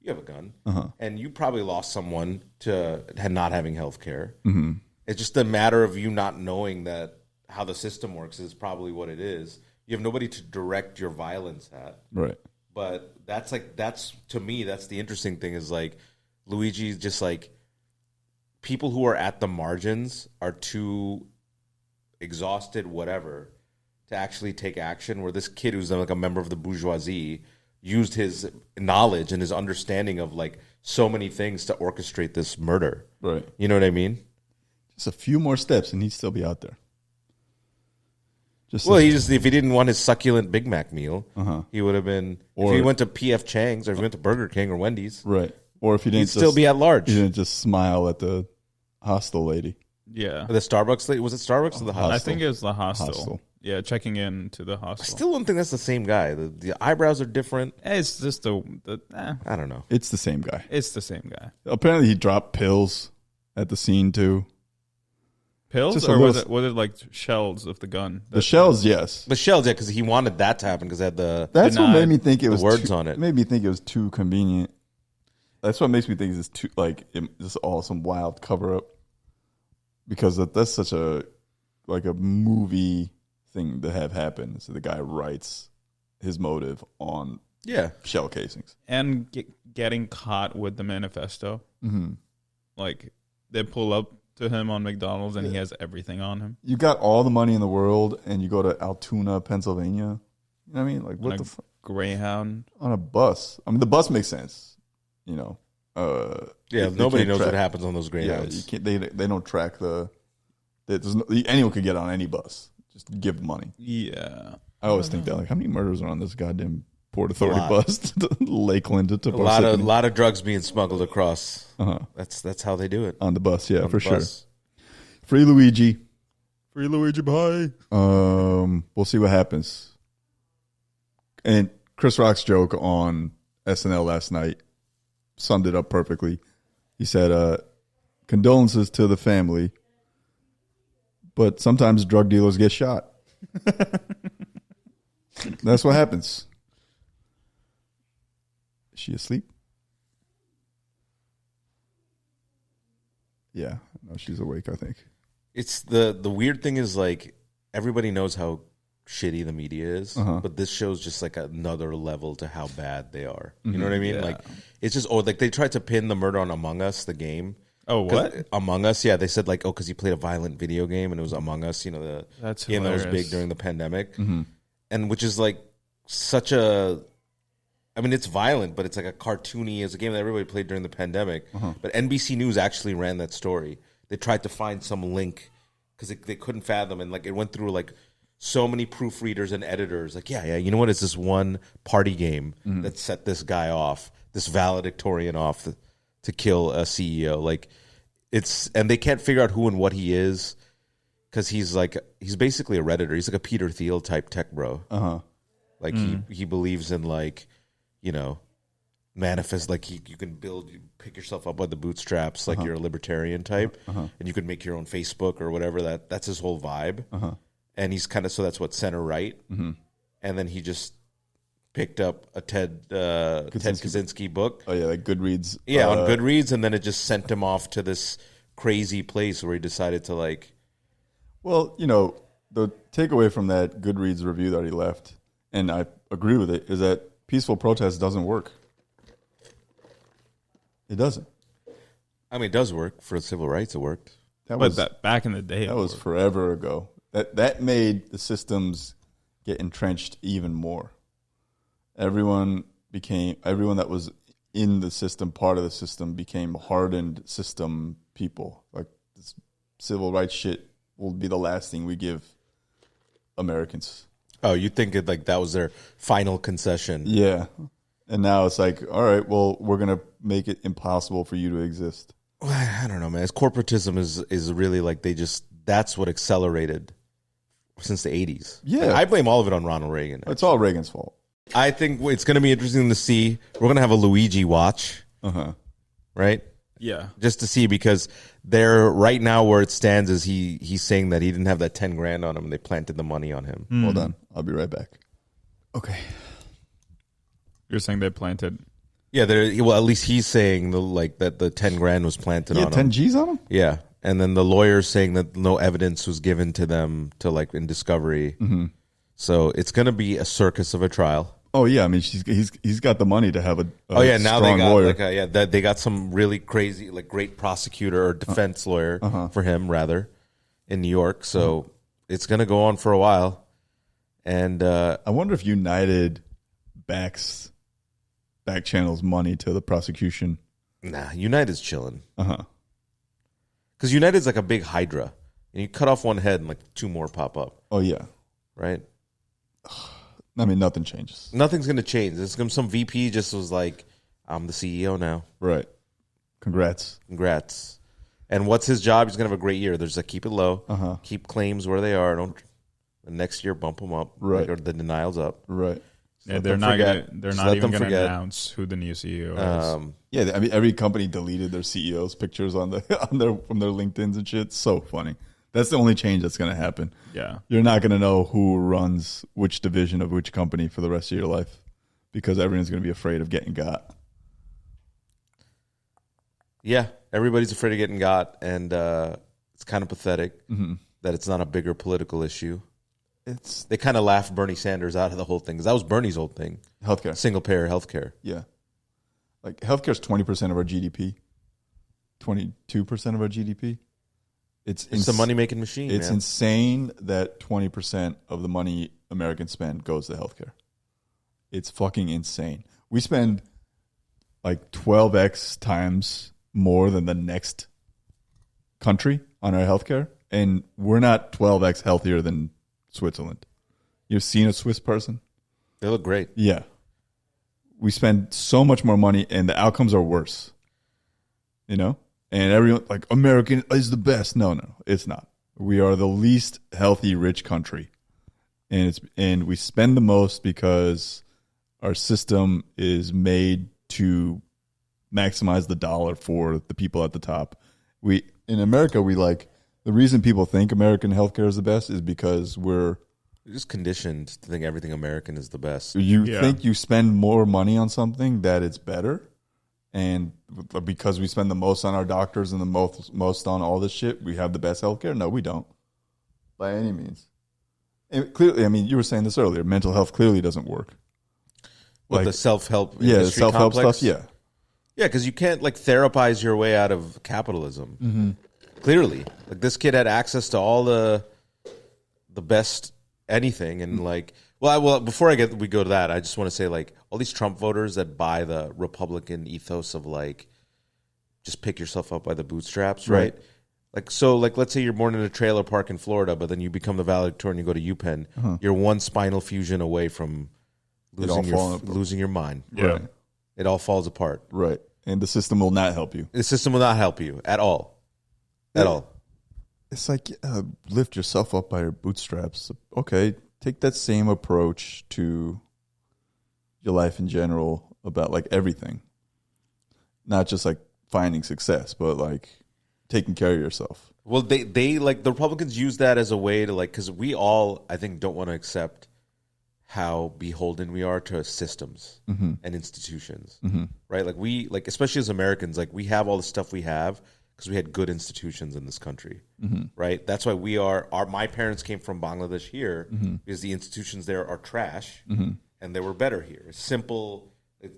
have a gun, and you probably lost someone to not having health care. Mm-hmm. It's just a matter of you not knowing that how the system works is probably what it is. You have nobody to direct your violence at. Right. But that's to me, that's the interesting thing is like Luigi's just like people who are at the margins are too exhausted, whatever, to actually take action, where this kid who's like a member of the bourgeoisie used his knowledge and his understanding of like so many things to orchestrate this murder. Right. You know what I mean? Just a few more steps and he'd still be out there. If he didn't want his succulent Big Mac meal, he would have been, if he went to P.F. Chang's or if he went to Burger King or Wendy's. Right. Or if he didn't, he'd still be at large. He didn't just smile at the hostel lady. Yeah. The Starbucks lady? Was it Starbucks or the hostel? I think it was the hostel. Yeah, checking in to the hostel. I still don't think that's the same guy. The eyebrows are different. It's just I don't know. It's the same guy. It's the same guy. Apparently he dropped pills at the scene too. Pills? Or was it like shells of the gun? The shells, yes. The shells, yeah, because he wanted that to happen because it had That's what made me think it was words on it. Made me think it was too convenient. That's what makes me think it's too just all some wild cover up. Because that's such a movie thing to have happen. So the guy writes his motive on shell casings. And getting caught with the manifesto. Mm-hmm. Like they pull up to him on McDonald's and he has everything on him. You got all the money in the world and you go to Altoona, Pennsylvania. You know what I mean? Like what the fuck? Greyhound. On a bus. I mean the bus makes sense. You know. Nobody knows what happens on those Greyhounds. Yeah, they don't track anyone could get on any bus. Just give the money. Yeah. I always think that, like, how many murders are on this goddamn Port Authority bus to Lakeland to a lot of drugs being smuggled across. That's how they do it. On the bus, yeah, for sure. Free Luigi. Free Luigi, bye. We'll see what happens. And Chris Rock's joke on SNL last night summed it up perfectly. He said, condolences to the family, But sometimes drug dealers get shot. That's what happens. Is she asleep? Yeah, no, she's awake, I think. It's the weird thing is like everybody knows how shitty the media is, but this shows just like another level to how bad they are. You know what I mean? Yeah. Like it's just like they tried to pin the murder on Among Us, the game. Oh, what? Among Us? Yeah, they said like, oh, because he played a violent video game and it was Among Us. You know, the That's game that was hilarious. big during the pandemic, and which is like such a. I mean, it's violent, but it's like a cartoony. It's a game that everybody played during the pandemic. But NBC News actually ran that story. They tried to find some link because they couldn't fathom, and like it went through like so many proofreaders and editors. Like, yeah, you know what? It's this one party game that set this guy off, this valedictorian off to kill a CEO. Like, and they can't figure out who and what he is because he's basically a Redditor. He's like a Peter Thiel type tech bro. Like he believes in like, you know, manifest, like you can pick yourself up by the bootstraps, like you're a libertarian type, and you can make your own Facebook or whatever. That's his whole vibe. And he's kind of, so that's what, center right. And then he just picked up a Ted Kaczynski book. Oh yeah, like Goodreads. Yeah, on Goodreads, and then it just sent him off to this crazy place where he decided to like. Well, you know, the takeaway from that Goodreads review that he left, and I agree with it, is that peaceful protest doesn't work. It doesn't. I mean, it does work for civil rights. It worked. That back in the day, that was forever ago. That made the systems get entrenched even more. Everyone that was in the system, part of the system, became hardened system people. Like this civil rights shit will be the last thing we give Americans. Oh, you think it like that was their final concession? Yeah. And now it's like, all right, well, we're going to make it impossible for you to exist. I don't know, man. Corporatism is really like that's what accelerated since the 80s. Yeah. Like, I blame all of it on Ronald Reagan. It's all Reagan's fault. I think it's going to be interesting to see. We're going to have a Luigi watch, right? Yeah. Just to see, because they're right now where it stands is he's saying that he didn't have that 10 grand on him and they planted the money on him. Hold on. I'll be right back. Okay. You're saying they planted. Yeah, well, at least he's saying that the 10 grand was planted on him. 10 G's on him? Yeah. And then the lawyer's saying that no evidence was given to them to like in discovery. So it's going to be a circus of a trial. Oh yeah, I mean he's got the money to have a now strong they got lawyer. they got some really crazy like great prosecutor or defense lawyer for him rather in New York. So it's going to go on for a while. And I wonder if United back channels money to the prosecution. Nah, United's chilling. Because United's like a big hydra, and you cut off one head and like two more pop up. Oh yeah, right. I mean, nothing changes. Nothing's going to change. Some VP just was like, I'm the CEO now. Right. Congrats. And what's his job? He's going to have a great year. There's keep it low, keep claims where they are. Don't the next year bump them up. Right. Or the denials up. Right. Yeah, they're not even going to announce who the new CEO is. Yeah, I mean, every company deleted their CEO's pictures from their LinkedIn's and shit. So funny. That's the only change that's going to happen. Yeah. You're not going to know who runs which division of which company for the rest of your life because everyone's going to be afraid of getting got. Yeah, everybody's afraid of getting got, and it's kind of pathetic that it's not a bigger political issue. They kind of laughed Bernie Sanders out of the whole thing because that was Bernie's whole thing. Healthcare. Single-payer healthcare. Yeah. Like, healthcare is 20% of our GDP. 22% of our GDP. It's a money-making machine, It's man. insane that 20% of the money Americans spend goes to healthcare. It's fucking insane. We spend like 12x times more than the next country on our healthcare, and we're not 12x healthier than Switzerland. You've seen a Swiss person? They look great. Yeah. We spend so much more money, and the outcomes are worse. You know? And everyone, like, American is the best. No, it's not. We are the least healthy, rich country. And we spend the most because our system is made to maximize the dollar for the people at the top. In America, we like The reason people think American healthcare is the best is because we're just conditioned to think everything American is the best. You think you spend more money on something that it's better, and because we spend the most on our doctors and the most on all this shit, we have the best healthcare? No, we don't, by any means. And clearly, I mean, you were saying this earlier. Mental health clearly doesn't work. Like the self-help the self-help complex? stuff, Yeah, because you can't like therapize your way out of capitalism. Mm-hmm. Clearly, like this kid had access to all the best anything, and like, before we go to that, I just want to say like all these Trump voters that buy the Republican ethos of like just pick yourself up by the bootstraps, right? Like, so like let's say you're born in a trailer park in Florida, but then you become the valedictorian, you go to UPenn, you're one spinal fusion away from losing your mind. Yeah. Right. It all falls apart. Right. And the system will not help you. The system will not help you at all. At all. It's like lift yourself up by your bootstraps. Okay, take that same approach to your life in general about like everything. Not just like finding success, but like taking care of yourself. Well, they like the Republicans use that as a way to like, because we all, I think, don't want to accept how beholden we are to systems and institutions, right? Like we, like especially as Americans, like we have all the stuff we have because we had good institutions in this country, right? That's why my parents came from Bangladesh here because the institutions there are trash and they were better here. It's simple.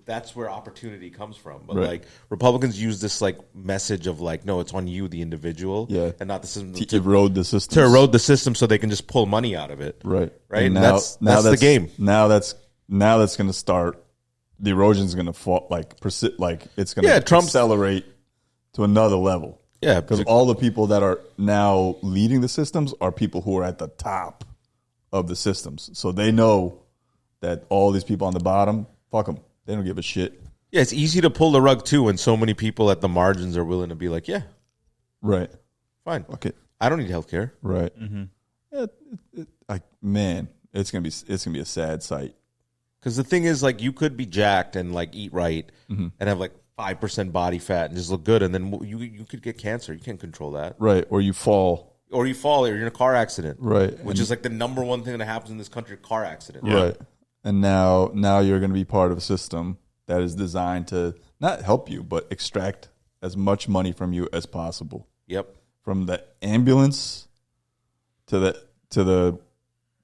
That's where opportunity comes from. But like Republicans use this like message of like, no, it's on you, the individual, and not the system to erode the system. To erode the system so they can just pull money out of it. Right. And that's the game. Now that's going to start. The erosion is going to fall like it's going to accelerate to another level. Yeah, because all the people that are now leading the systems are people who are at the top of the systems. So they know that all these people on the bottom, fuck them. They don't give a shit. Yeah, it's easy to pull the rug too when so many people at the margins are willing to be like, yeah, right, fine, okay, I don't need healthcare. Right. Man, it's gonna be a sad sight. Because the thing is, like, you could be jacked and like eat right and have like 5% body fat and just look good, and then you could get cancer. You can't control that. Right. Or you fall. Or you're in a car accident. Right. Which is like the number one thing that happens in this country: car accident. Right. And now you're going to be part of a system that is designed to not help you, but extract as much money from you as possible. Yep. From the ambulance to the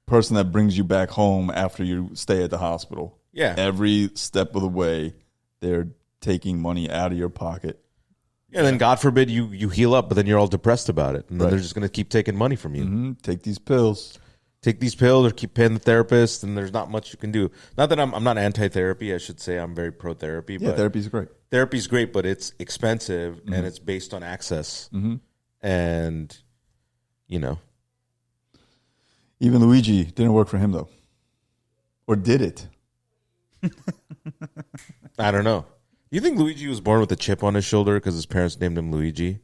person that brings you back home after you stay at the hospital. Yeah. Every step of the way, they're taking money out of your pocket. Yeah, and then God forbid you heal up, but then you're all depressed about it. And then they're just going to keep taking money from you. Take these pills. Take these pills or keep paying the therapist, and there's not much you can do. Not that I'm not anti-therapy. I should say I'm very pro-therapy. Yeah, therapy's great. Therapy's great, but it's expensive, and it's based on access. And, Even Luigi didn't work for him, though. Or did it? I don't know. You think Luigi was born with a chip on his shoulder because his parents named him Luigi?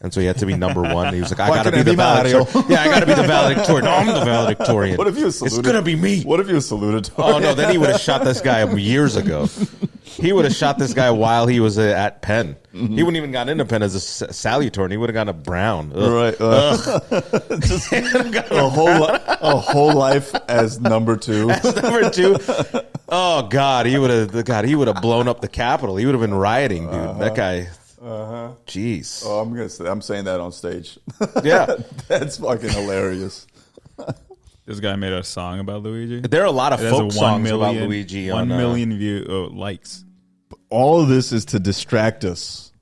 And so he had to be number one. He was like, I got to be the valedictorian. Yeah, I got to be the valedictorian. No, I'm the valedictorian. What if he was saluted? It's going to be me. What if he was salutatorian? Oh, no, then he would have shot this guy years ago. He would have shot this guy while he was at Penn. He wouldn't even got into Penn as a salutatorian. He would have gone to Brown. Ugh. Right. Just a whole life as number two. As number two. Oh, God. He would have blown up the Capitol. He would have been rioting, dude. That guy. Jeez. Oh, I'm saying that on stage. Yeah. That's fucking hilarious. This guy made a song about Luigi. There are a lot of folk songs about Luigi. 1 million likes. All of this is to distract us.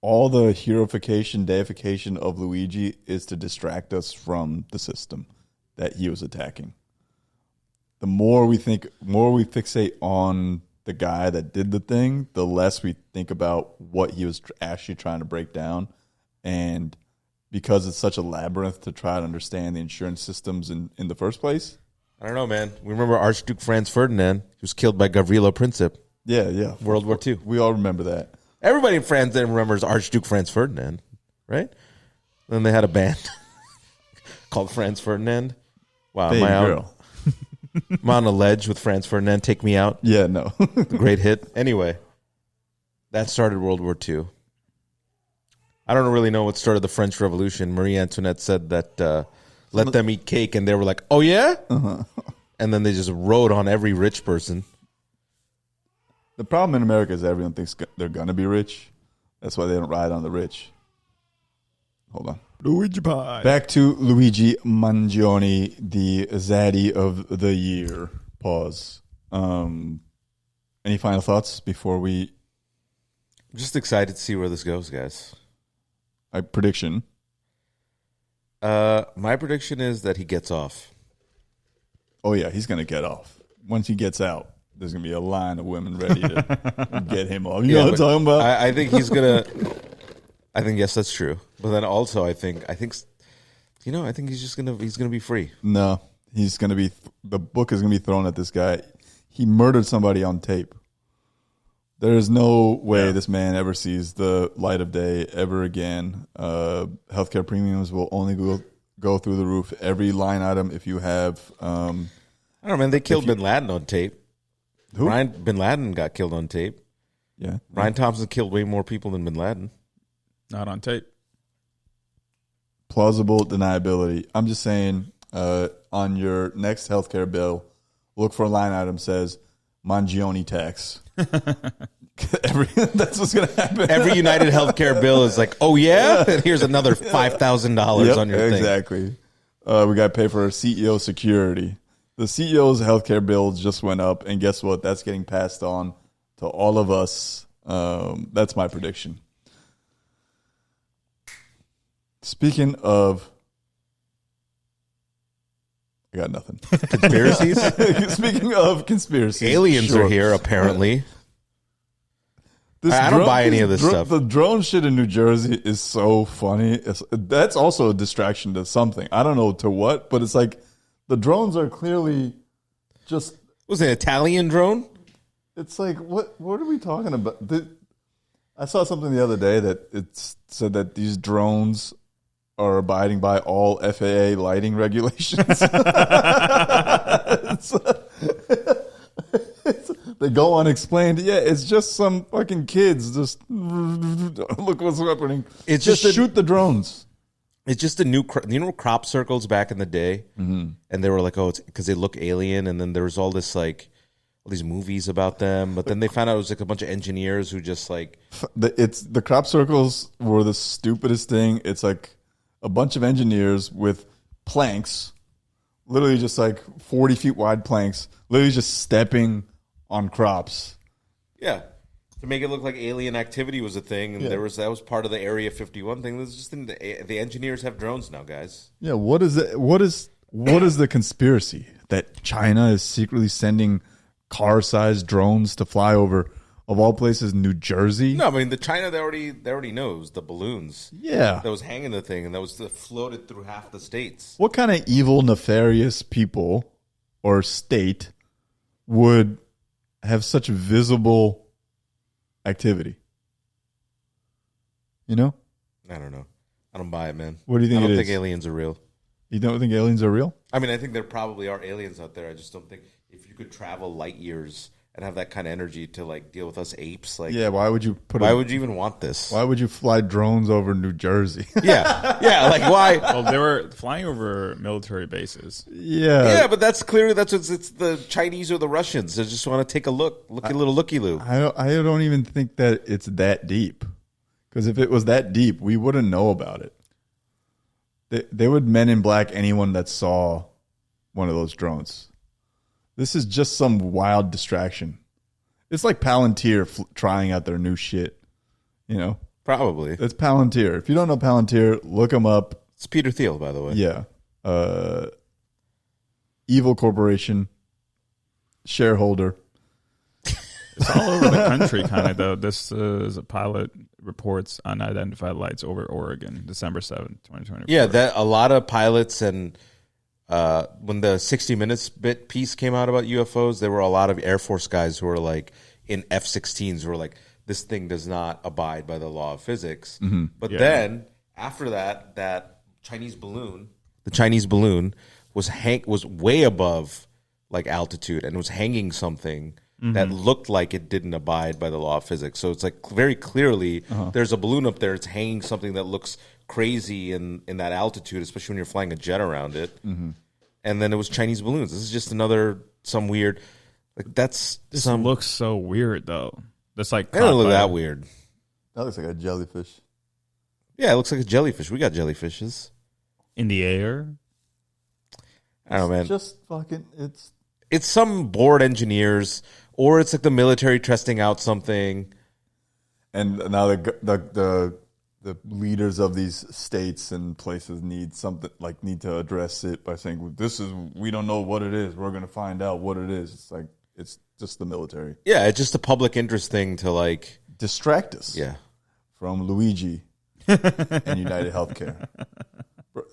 All the heroification, deification of Luigi is to distract us from the system that he was attacking. The more we fixate on the guy that did the thing, the less we think about what he was actually trying to break down. And because it's such a labyrinth to try to understand the insurance systems in the first place. I don't know, man. We remember Archduke Franz Ferdinand. He was killed by Gavrilo Princip. Yeah. World War II. We all remember that. Everybody in France then remembers Archduke Franz Ferdinand, right? Then they had a band called Franz Ferdinand. Wow, Baby girl. I'm on a ledge with Franz Ferdinand. Take me out. Yeah, no. The great hit. Anyway, that started World War II. I don't really know what started the French Revolution. Marie Antoinette said that let them eat cake, and they were like, "Oh yeah," and then they just rode on every rich person. The problem in America is everyone thinks they're gonna be rich. That's why they don't ride on the rich. Hold on. Luigi Pie. Back to Luigi Mangione, the zaddy of the year. Pause. Any final thoughts before we... I'm just excited to see where this goes, guys. Prediction. My prediction is that he gets off. Oh, yeah, he's going to get off. Once he gets out, there's going to be a line of women ready to get him off. You know what I'm talking about? I think he's going to... I think, yes, that's true. But then also, I think he's just he's gonna be free. No, he's gonna be. The book is gonna be thrown at this guy. He murdered somebody on tape. There is no way this man ever sees the light of day ever again. Healthcare premiums will only go through the roof. Every line item, if you have, I don't know, man. They killed Bin Laden on tape. Who? Bin Laden got killed on tape. Yeah, Ryan Thompson killed way more people than Bin Laden. Not on tape. Plausible deniability. I'm just saying, on your next healthcare bill, look for a line item says Mangione tax. That's what's going to happen. Every United Healthcare bill is like, oh yeah, and here's another $5,000 on your thing. Exactly. We got to pay for CEO security. The CEO's healthcare bill just went up, and guess what? That's getting passed on to all of us. That's my prediction. Speaking of, I got nothing. Conspiracies? Speaking of conspiracies. Aliens are here, apparently. I don't buy any of this stuff. The drone shit in New Jersey is so funny. That's also a distraction to something. I don't know to what, but it's like the drones are clearly just... Was it an Italian drone? It's like, what are we talking about? I saw something the other day that it said that these drones are abiding by all FAA lighting regulations. They go unexplained. Yeah, it's just some fucking kids just look what's happening. It's just shoot the drones. It's just a new, crop circles back in the day, and they were like, oh, it's because they look alien, and then there was all this like all these movies about them, but then they found out it was like a bunch of engineers who just like the crop circles were the stupidest thing. It's like a bunch of engineers with planks, literally just like 40 feet wide planks, literally just stepping on crops. Yeah. To make it look like alien activity was a thing, and that was part of the Area 51 thing. This is just the engineers have drones now, guys. Yeah, what is it? What is the conspiracy that China is secretly sending car-sized drones to fly over, of all places, New Jersey? No, I mean the China they already knows the balloons. Yeah, that was hanging the thing, and that was floated through half the states. What kind of evil, nefarious people or state would have such visible activity? You know? I don't know. I don't buy it, man. What do you think? I don't think aliens are real. You don't think aliens are real? I mean, I think there probably are aliens out there. I just don't think if you could travel light years and have that kind of energy to like deal with us apes, like why would you would you even want this? Why would you fly drones over New Jersey? yeah, like why? Well, they were flying over military bases. Yeah, but that's it's the Chinese or the Russians. They just want to take a little looky-loo. I don't even think that it's that deep, because if it was that deep, we wouldn't know about it. They would Men in Black anyone that saw one of those drones. This is just some wild distraction. It's like Palantir trying out their new shit. You know? Probably. It's Palantir. If you don't know Palantir, look them up. It's Peter Thiel, by the way. Yeah. Evil corporation. Shareholder. It's all over the country, kind of, though. This is a pilot reports unidentified lights over Oregon, December 7th, 2024. Yeah, that a lot of pilots and when the 60 Minutes bit piece came out about UFOs, there were a lot of Air Force guys who were like in F-16s who were like, this thing does not abide by the law of physics. Mm-hmm. But then after that, the Chinese balloon was way above like altitude and was hanging something that looked like it didn't abide by the law of physics. So it's like very clearly there's a balloon up there. It's hanging something that looks crazy in that altitude, especially when you're flying a jet around it. And then it was Chinese balloons. This is just some weird, like this looks so weird though. That's like, it doesn't look that weird. That looks like a jellyfish. Yeah, it looks like a jellyfish. We got jellyfishes in the air. I don't know, man. Just fucking, it's some bored engineers, or it's like the military testing out something. And now the leaders of these states and places need to address it by saying, we don't know what it is. We're going to find out what it is. It's like, it's just the military. Yeah, it's just a public interest thing to like distract us. Yeah. From Luigi and United Healthcare.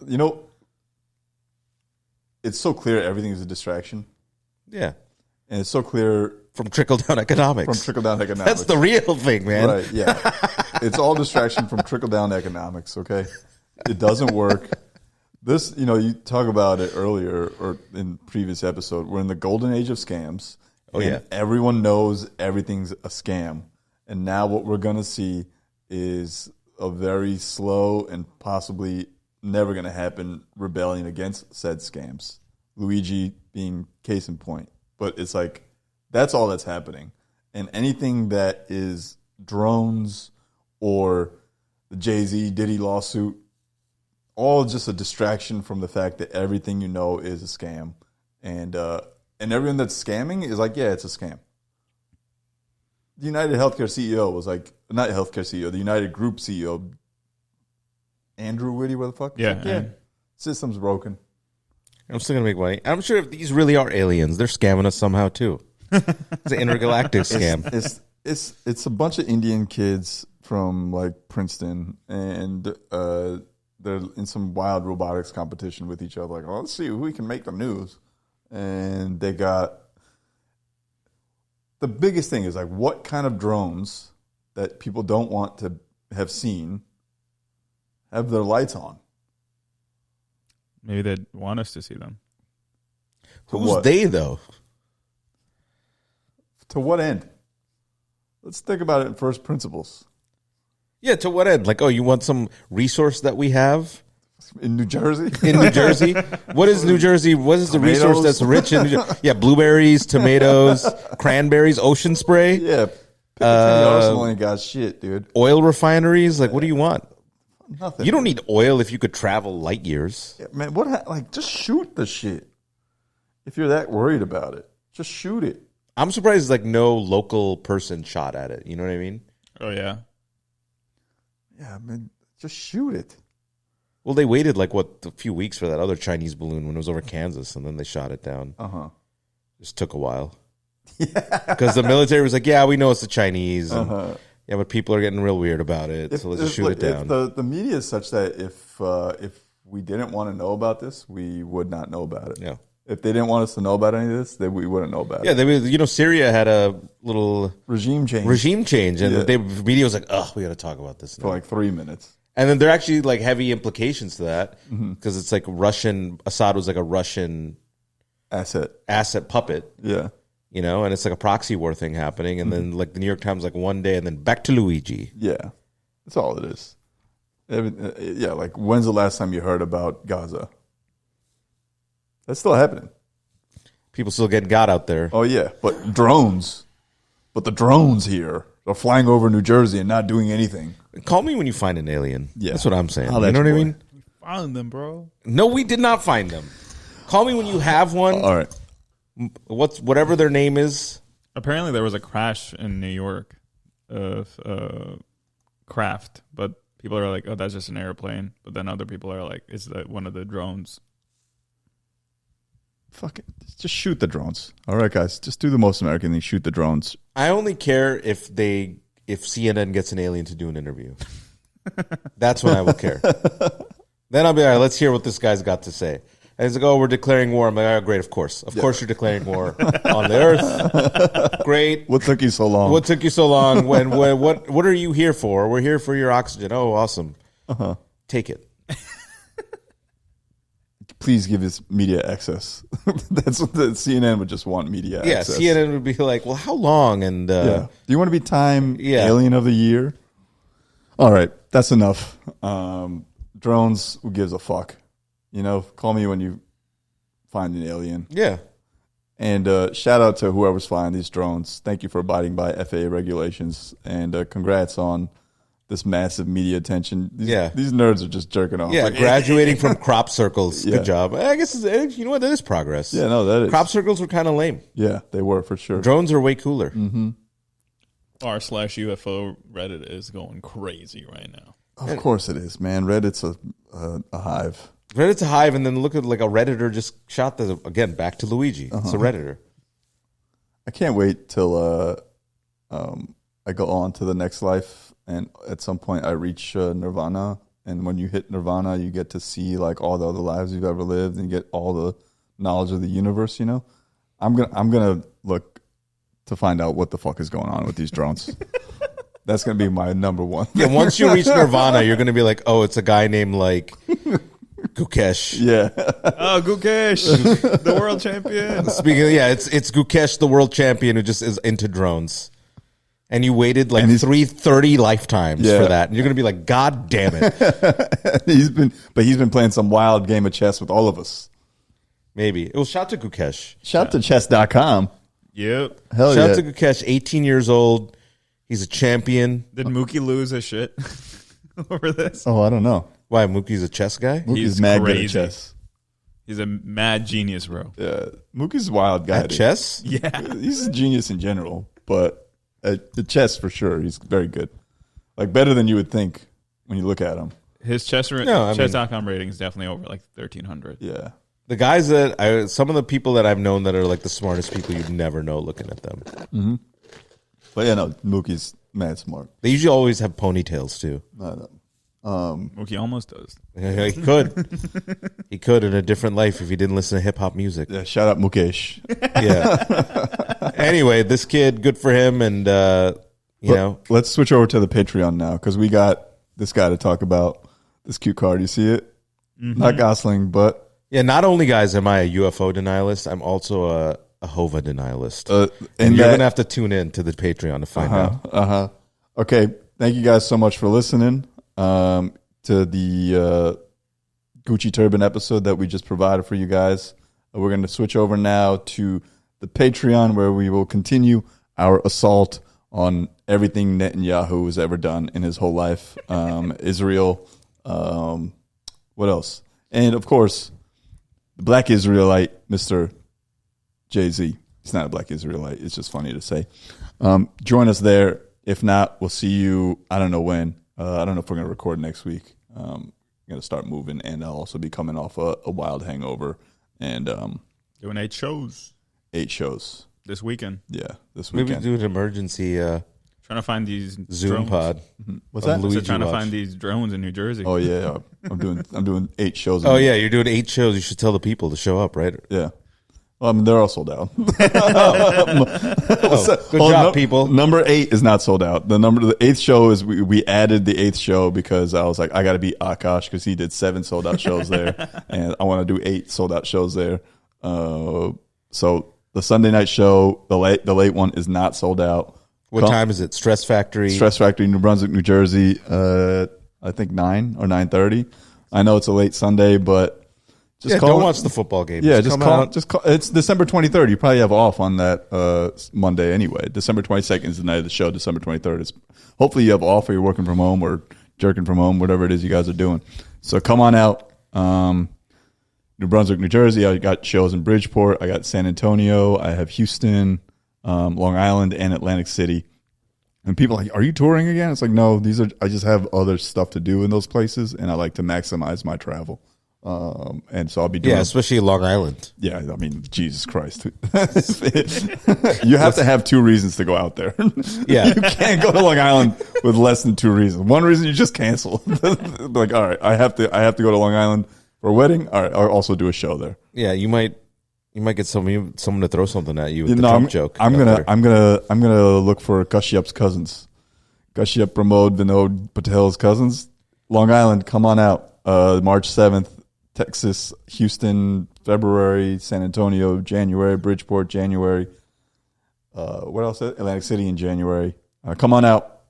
You know, it's so clear everything is a distraction. Yeah. And it's so clear from trickle-down economics. That's the real thing, man. Right, yeah. It's all distraction from trickle-down economics, okay? It doesn't work. This, you talk about it earlier or in previous episode. We're in the golden age of scams. Everyone knows everything's a scam. And now what we're going to see is a very slow and possibly never going to happen rebellion against said scams. Luigi being case in point. But it's like, that's all that's happening. And anything that is drones or the Jay-Z Diddy lawsuit, all just a distraction from the fact that everything you know is a scam. And everyone that's scamming is like, yeah, it's a scam. The United Healthcare CEO was like, not Healthcare CEO, the United Group CEO, Andrew Whitty, what the fuck? Yeah. Like, yeah. System's broken. I'm still going to make money. I'm sure if these really are aliens, they're scamming us somehow too. It's an intergalactic scam. It's a bunch of Indian kids from like Princeton, and they're in some wild robotics competition with each other. Like, oh, let's see who we can make the news. And they got the biggest thing is like, what kind of drones that people don't want to have seen have their lights on? Maybe they'd want us to see them. Who's they though? To what end? Let's think about it in first principles. Yeah, to what end? Like, oh, you want some resource that we have? In New Jersey? In New Jersey? What is New Jersey? What is tomatoes? The resource that's rich in New Jersey? Yeah, blueberries, tomatoes, cranberries, ocean spray. Yeah. Arsenal ain't got shit, dude. Oil refineries? Like, what do you want? Nothing. You don't need oil if you could travel light years. Yeah, man, just shoot the shit. If you're that worried about it, just shoot it. I'm surprised like no local person shot at it. You know what I mean? Oh, yeah. Yeah, man, just shoot it. Well, they waited a few weeks for that other Chinese balloon when it was over Kansas, and then they shot it down. Just took a while. Yeah. Because the military was like, yeah, we know it's the Chinese. And, yeah, but people are getting real weird about it, so let's just shoot it down. The media is such that if we didn't want to know about this, we would not know about it. Yeah. If they didn't want us to know about any of this, then we wouldn't know about it. Yeah, Syria had a little regime change, and the media was like, "Oh, we got to talk about this now." For like 3 minutes. And then there are actually like heavy implications to that because it's like Assad was like a Russian asset puppet. Yeah. And it's like a proxy war thing happening, and then like the New York Times like one day, and then back to Luigi. Yeah, that's all it is. Yeah, like when's the last time you heard about Gaza? That's still happening. People still getting got out there. Oh yeah, but the drones here are flying over New Jersey and not doing anything. Call me when you find an alien. Yeah, that's what I'm saying. You know what I mean? We found them, bro. No, we did not find them. Call me when you have one. All right. Whatever their name is. Apparently, there was a crash in New York of craft, but people are like, "Oh, that's just an airplane." But then other people are like, "It's one of the drones." Fuck it. Just shoot the drones. All right, guys. Just do the most American thing. Shoot the drones. I only care if CNN gets an alien to do an interview. That's when I will care. Then I'll be all right. Let's hear what this guy's got to say. And he's like, "Oh, we're declaring war." I'm like, "Oh, great, of course you're declaring war on the earth. Great. What took you so long? What took you so long? What are you here for? We're here for your oxygen. Oh, awesome. Take it." please give us media access. That's what the CNN would just want media access. Yeah, CNN would be like, well, how long? And do you want to be Time Alien of the Year? All right, that's enough. Drones, who gives a fuck? Call me when you find an alien. Yeah. And shout out to whoever's flying these drones. Thank you for abiding by FAA regulations. And congrats on this massive media attention. These nerds are just jerking off. Yeah, graduating from crop circles. Good job. I guess, you know what, that is progress. Yeah, no, that is. Crop circles were kind of lame. Yeah, they were for sure. Drones are way cooler. Mm-hmm. r/UFO Reddit is going crazy right now. Of course it is, man. Reddit's a hive. Reddit's a hive, and then look at like a Redditor just shot again, back to Luigi. It's a Redditor. I can't wait till I go on to the next life, and at some point I reach Nirvana. And when you hit Nirvana, you get to see like all the other lives you've ever lived, and get all the knowledge of the universe. I'm gonna look to find out what the fuck is going on with these drones. That's gonna be my number one. Yeah, once you reach Nirvana, you're gonna be like, oh, it's a guy named like Gukesh. Yeah. Oh, Gukesh, the world champion. Speaking of, it's Gukesh, the world champion, who just is into drones. And you waited like 330 lifetimes for that. And you're going to be like, God damn it. He's been playing some wild game of chess with all of us. Maybe. It was shout to Gukesh. Shout to chess.com. Yep. Hell shout to Gukesh, 18 years old. He's a champion. Did Mookie lose his shit over this? Oh, I don't know. Why? Mookie's a chess guy? Mookie's mad good at chess. He's a mad genius, bro. Yeah. Mookie's a wild guy. At chess? Yeah. He's a genius in general, but at chess for sure, he's very good. Like better than you would think when you look at him. His chess.com rating is definitely over like 1,300. Yeah. The guys some of the people that I've known that are like the smartest people, you'd never know looking at them. Mm-hmm. But yeah, no, Mookie's mad smart. They usually always have ponytails too. Mookie almost does. He could. He could in a different life if he didn't listen to hip hop music. Yeah, shout out Mukesh. Yeah. Anyway, this kid, good for him, and let's switch over to the Patreon now because we got this guy to talk about this cute card. You see it? Mm-hmm. Not Gosling, but not only guys am I a UFO denialist, I'm also a Hova denialist. And you're gonna have to tune in to the Patreon to find out. Okay, thank you guys so much for listening to the Gucci Turban episode that we just provided for you guys. We're going to switch over now to the Patreon, where we will continue our assault on everything Netanyahu has ever done in his whole life. Israel, what else? And of course, the Black Israelite, Mr. Jay-Z. He's not a Black Israelite. It's just funny to say. Join us there. If not, we'll see you, I don't know when. I don't know if we're going to record next week. I'm going to start moving, and I'll also be coming off a wild hangover. And doing 8 shows. 8 shows. This weekend. Yeah, this weekend. Maybe do an emergency trying to find these Zoom drones. pod. Mm-hmm. What's that? Luigi trying to find these drones in New Jersey. Oh, yeah. I'm doing 8 shows. Oh, yeah, you're doing 8 shows. You should tell the people to show up, right? Yeah. Well, I mean, they're all sold out. Good job, people. Number 8 is not sold out. The 8th show is we added the 8th show because I was like, I got to beat Akash because he did 7 sold out shows there, and I want to do 8 sold out shows there. So the Sunday night show, the late one is not sold out. What time is it? Stress Factory, New Brunswick, New Jersey. I think 9 or 9:30. I know it's a late Sunday, but. Don't watch the football game. Yeah, just call. It's December 23rd. You probably have off on that Monday anyway. December 22nd is the night of the show. December 23rd is. Hopefully you have off, or you're working from home, or jerking from home, whatever it is you guys are doing. So come on out. New Brunswick, New Jersey. I got shows in Bridgeport. I got San Antonio. I have Houston, Long Island, and Atlantic City. And people are like, are you touring again? It's like, no. I just have other stuff to do in those places, and I like to maximize my travel. And so I'll be doing, especially Long Island. Yeah, I mean, Jesus Christ, you have to have 2 reasons to go out there. Yeah, you can't go to Long Island with less than 2 reasons. One reason, you just cancel. Like, all right, I have to go to Long Island for a wedding. All right, I'll also do a show there. Yeah, you might get someone to throw something at you with the Trump joke. I'm gonna look for Kashyap's cousins, Kashyap Pramod Vinod Patel's cousins. Long Island, come on out. March 7th. Texas, Houston, February, San Antonio, January, Bridgeport, January. What else? Atlantic City in January. Come on out.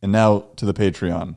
And now to the Patreon.